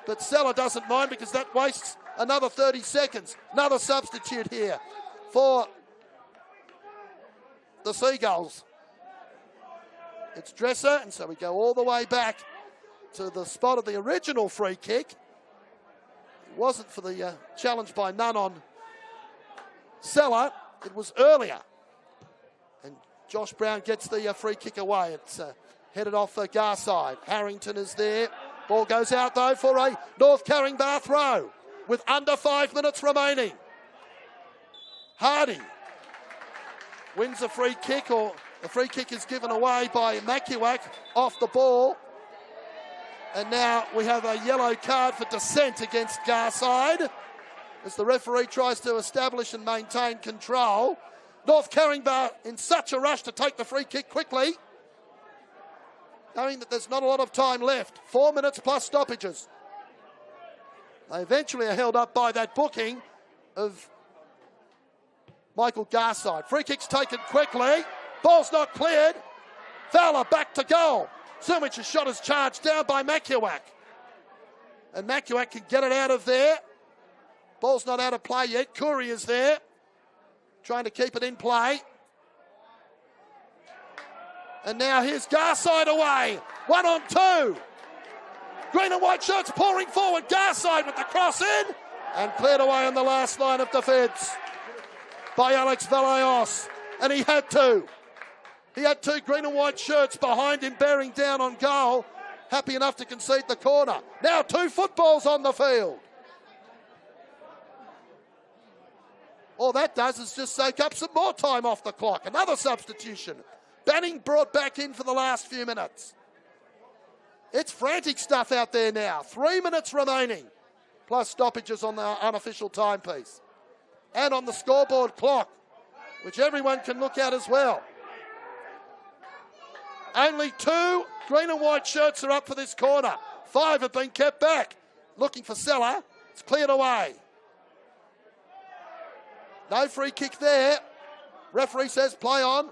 But Seller doesn't mind because that wastes another 30 seconds. Another substitute here for the Seagulls. It's Dresser, and so we go all the way back to the spot of the original free kick. It wasn't for the challenge by Nunn on Seller. It was earlier. And Josh Brown gets the free kick away. It's headed off Garside. Harrington is there. Ball goes out, though, for a North Caringbah throw with under 5 minutes remaining. Hardy wins a free kick, or the free kick is given away by Makuak off the ball. And now we have a yellow card for dissent against Garside as the referee tries to establish and maintain control. North Caringbah in such a rush to take the free kick quickly, knowing that there's not a lot of time left. 4 minutes plus stoppages. They eventually are held up by that booking of Michael Garside. Free kick's taken quickly. Ball's not cleared. Fowler back to goal. Sumich's shot is charged down by Makuak. And Makuak can get it out of there. Ball's not out of play yet. Curry is there, trying to keep it in play. And now here's Garside away. 1-on-2. Green and white shirts pouring forward. Garside with the cross in and cleared away on the last line of defence by Alex Valaios. And he had to. He had two green and white shirts behind him bearing down on goal. Happy enough to concede the corner. Now 2 footballs on the field. All that does is just soak up some more time off the clock. Another substitution. Banning brought back in for the last few minutes. It's frantic stuff out there now. 3 minutes remaining, plus stoppages on the unofficial timepiece. And on the scoreboard clock, which everyone can look at as well. Only 2 green and white shirts are up for this corner. 5 have been kept back. Looking for Seller. It's cleared away. No free kick there. Referee says play on.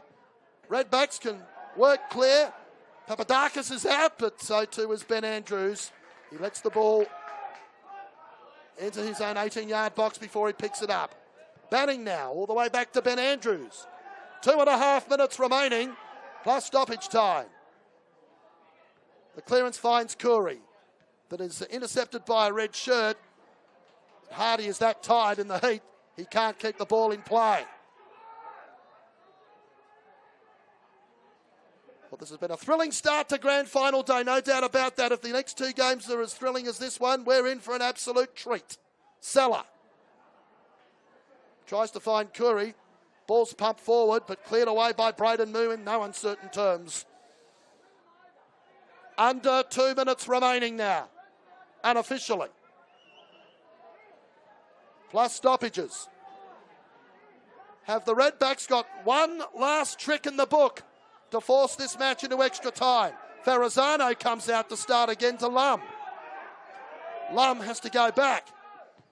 Redbacks can work clear. Papadakis is out, but so too is Ben Andrews. He lets the ball into his own 18-yard box before he picks it up. Banning now, all the way back to Ben Andrews. 2.5 minutes remaining, plus stoppage time. The clearance finds Curry, but is intercepted by a red shirt. Hardy is that tired in the heat, he can't keep the ball in play. Well, this has been a thrilling start to grand final day, no doubt about that. If the next 2 games are as thrilling as this one, we're in for an absolute treat. Seller tries to find Curry. Ball's pumped forward, but cleared away by Braden Moo in no uncertain terms. Under 2 minutes remaining now, unofficially. Plus stoppages. Have the Redbacks got one last trick in the book to force this match into extra time? Farazano comes out to start again to Lum. Lum has to go back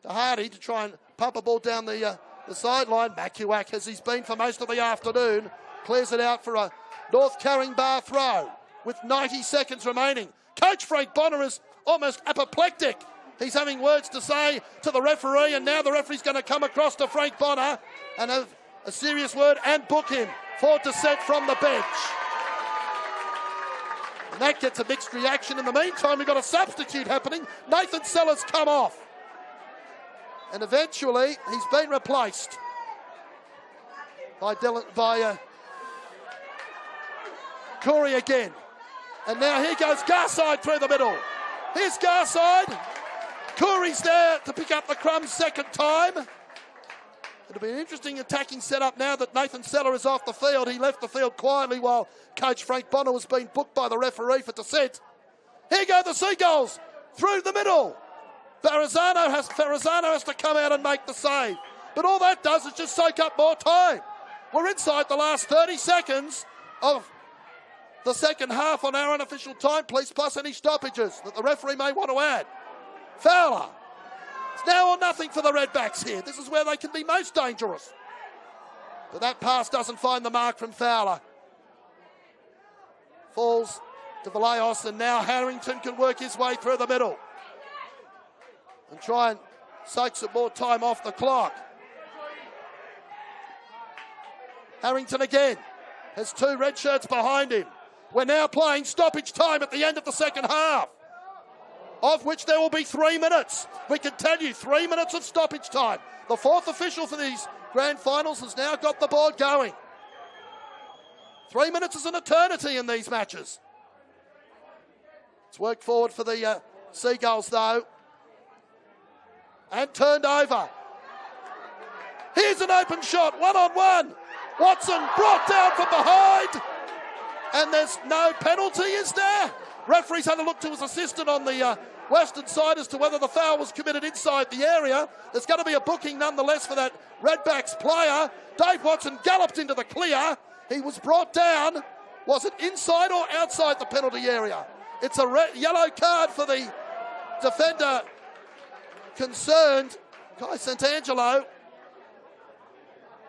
to Hardy to try and pump a ball down the sideline. Makuak, as he's been for most of the afternoon, clears it out for a North Caringbah throw with 90 seconds remaining. Coach Frank Bonner is almost apoplectic. He's having words to say to the referee, and now the referee's going to come across to Frank Bonner and have a serious word and book him for dissent from the bench. And that gets a mixed reaction. In the meantime, we've got a substitute happening. Nathan Sellers come off. And eventually, he's been replaced by Corey again. And now here goes Garside through the middle. Here's Garside. Corey's there to pick up the crumbs second time. It'll be an interesting attacking setup now that Nathan Seller is off the field. He left the field quietly while Coach Frank Bonner was being booked by the referee for dissent. Here go the Seagulls through the middle. Ferrazano has to come out and make the save. But all that does is just soak up more time. We're inside the last 30 seconds of the second half on our unofficial time, please, plus any stoppages that the referee may want to add. Fowler. It's now or nothing for the Redbacks here. This is where they can be most dangerous. But that pass doesn't find the mark from Fowler. Falls to Vallejos, and now Harrington can work his way through the middle and try and soak some more time off the clock. Harrington again has two red shirts behind him. We're now playing stoppage time at the end of the second half, of which there will be 3 minutes. We can tell you 3 minutes of stoppage time. The fourth official for these grand finals has now got the board going. 3 minutes is an eternity in these matches. It's worked forward for the Seagulls though. And turned over. Here's an open shot, 1-on-1. Watson brought down from behind. And there's no penalty, is there? Referee's had a look to his assistant on the western side as to whether the foul was committed inside the area. There's going to be a booking nonetheless for that Redbacks player. Dave Watson galloped into the clear. He was brought down. Was it inside or outside the penalty area? It's a yellow card for the defender concerned, Guy Santangelo.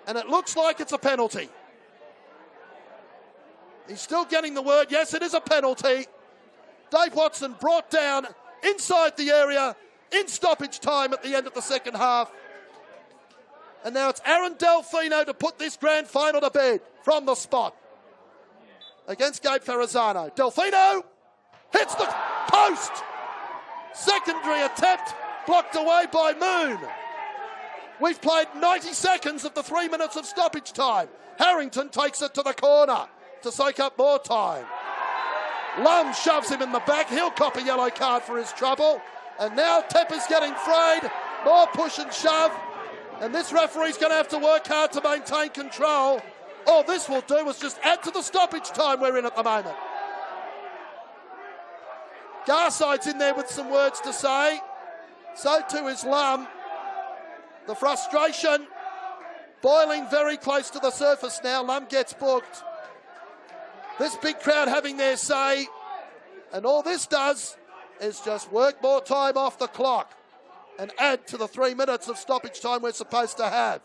And it looks like it's a penalty. He's still getting the word. Yes, it is a penalty. Dave Watson brought down inside the area in stoppage time at the end of the second half. And now it's Aaron Delfino to put this grand final to bed from the spot against Gabe Ferrazano. Delfino hits the post. Secondary attempt blocked away by Moon. We've played 90 seconds of the 3 minutes of stoppage time. Harrington takes it to the corner to soak up more time. Lum shoves him in the back. He'll cop a yellow card for his trouble. And now Tepper's getting frayed. More push and shove. And this referee's going to have to work hard to maintain control. All this will do is just add to the stoppage time we're in at the moment. Garside's in there with some words to say. So too is Lum. The frustration boiling very close to the surface now. Lum gets booked. This big crowd having their say, and all this does is just work more time off the clock and add to the 3 minutes of stoppage time we're supposed to have.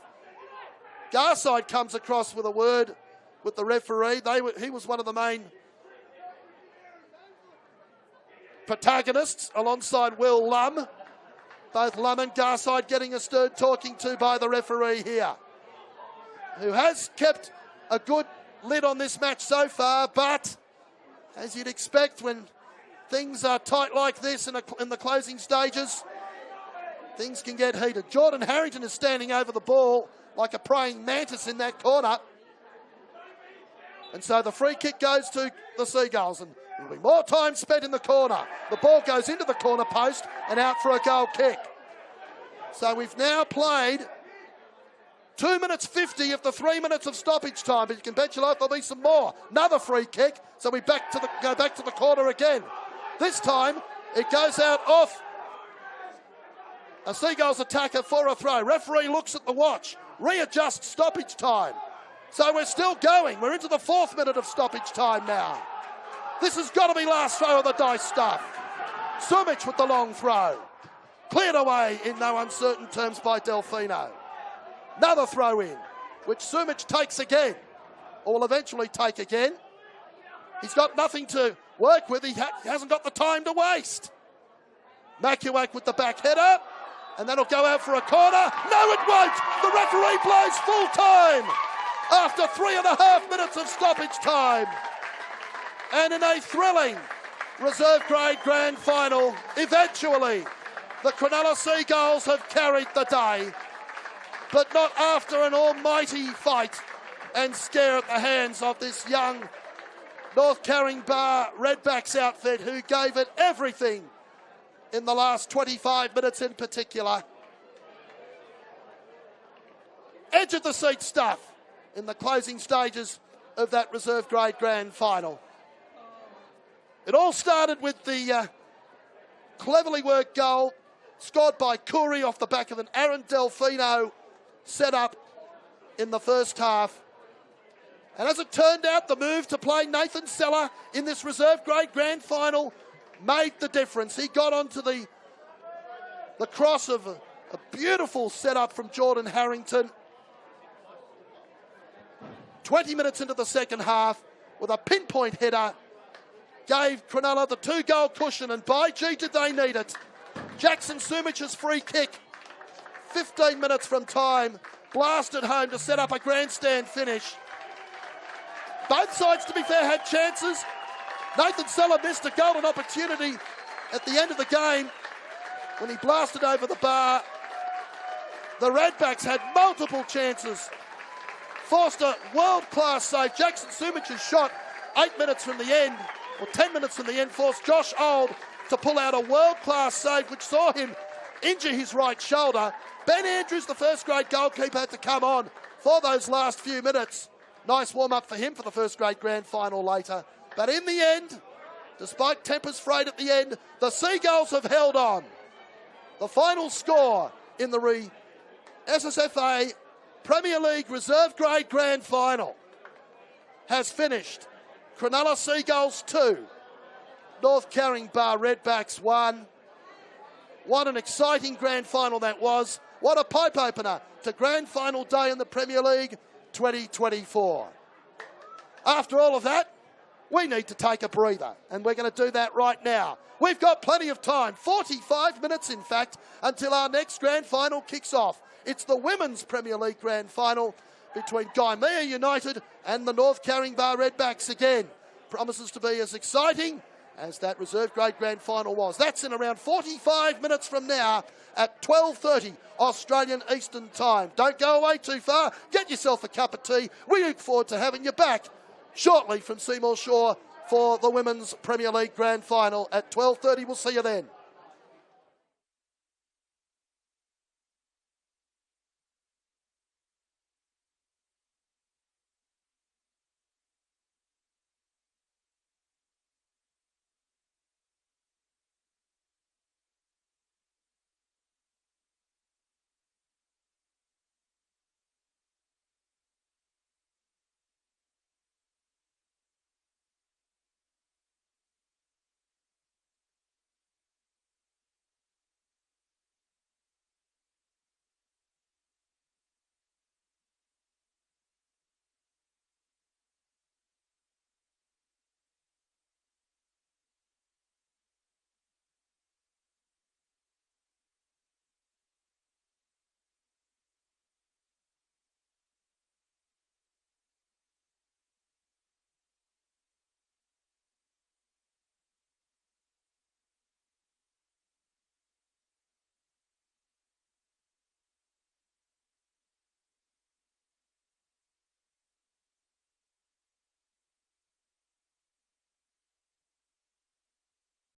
Garside comes across with a word with the referee. He was one of the main protagonists alongside Will Lum. Both Lum and Garside getting a stern talking to by the referee here, who has kept a good lid on this match so far, but as you'd expect when things are tight like this in the closing stages, things can get heated. Jordan Harrington is standing over the ball like a praying mantis in that corner. And so the free kick goes to the Seagulls, and there'll be more time spent in the corner. The ball goes into the corner post and out for a goal kick. So we've now played 2 minutes 50 of the 3 minutes of stoppage time, but you can bet your life there'll be some more. Another free kick, so we go back to the corner again. This time it goes out off a Seagulls attacker for a throw. Referee looks at the watch, readjusts stoppage time. So we're still going. We're into the 4th minute of stoppage time now. This has got to be last throw of the dice stuff. Sumic with the long throw. Cleared away in no uncertain terms by Delfino. Another throw in, which Sumic takes again. or will eventually take again. He's got nothing to work with. He hasn't got the time to waste. Makuak with the back header, and that'll go out for a corner. No, it won't. The referee blows full time after 3.5 minutes of stoppage time. And in a thrilling reserve grade grand final, eventually the Cronulla Seagulls have carried the day, but not after an almighty fight and scare at the hands of this young North Caringbah Redbacks outfit who gave it everything in the last 25 minutes in particular. Edge of the seat stuff in the closing stages of that reserve grade grand final. It all started with the cleverly worked goal scored by Curry off the back of an Aaron Delfino set up in the first half. And as it turned out, the move to play Nathan Seller in this reserve grade grand final made the difference. He got onto the cross of a beautiful setup from Jordan Harrington. 20 minutes into the second half, with a pinpoint header, gave Cronulla the 2-goal cushion, and by gee did they need it. Jackson Sumich's free kick, 15 minutes from time, blasted home to set up a grandstand finish. Both sides, to be fair, had chances. Nathan Seller missed a golden opportunity at the end of the game when he blasted over the bar. The Redbacks had multiple chances. Forced a world-class save. Jackson Sumich's shot 8 minutes from the end, or 10 minutes from the end, forced Josh Old to pull out a world-class save which saw him injure his right shoulder. Ben Andrews, the first-grade goalkeeper, had to come on for those last few minutes. Nice warm-up for him for the first-grade grand final later. But in the end, despite tempers frayed at the end, the Seagulls have held on. The final score in the SSFA Premier League Reserve Grade Grand Final has finished. Cronulla Seagulls 2, North Caringbah Redbacks 1. What an exciting grand final that was. What a pipe opener to grand final day in the Premier League 2024. After all of that, we need to take a breather, and we're going to do that right now. We've got plenty of time, 45 minutes in fact, until our next grand final kicks off. It's the Women's Premier League grand final between Caringbah United and the North Caringbah Redbacks again. Promises to be as exciting as that reserve grade grand final was. That's in around 45 minutes from now at 12:30 Australian Eastern Time. Don't go away too far. Get yourself a cup of tea. We look forward to having you back shortly from Seymour Shore for the Women's Premier League Grand Final at 12:30. We'll see you then.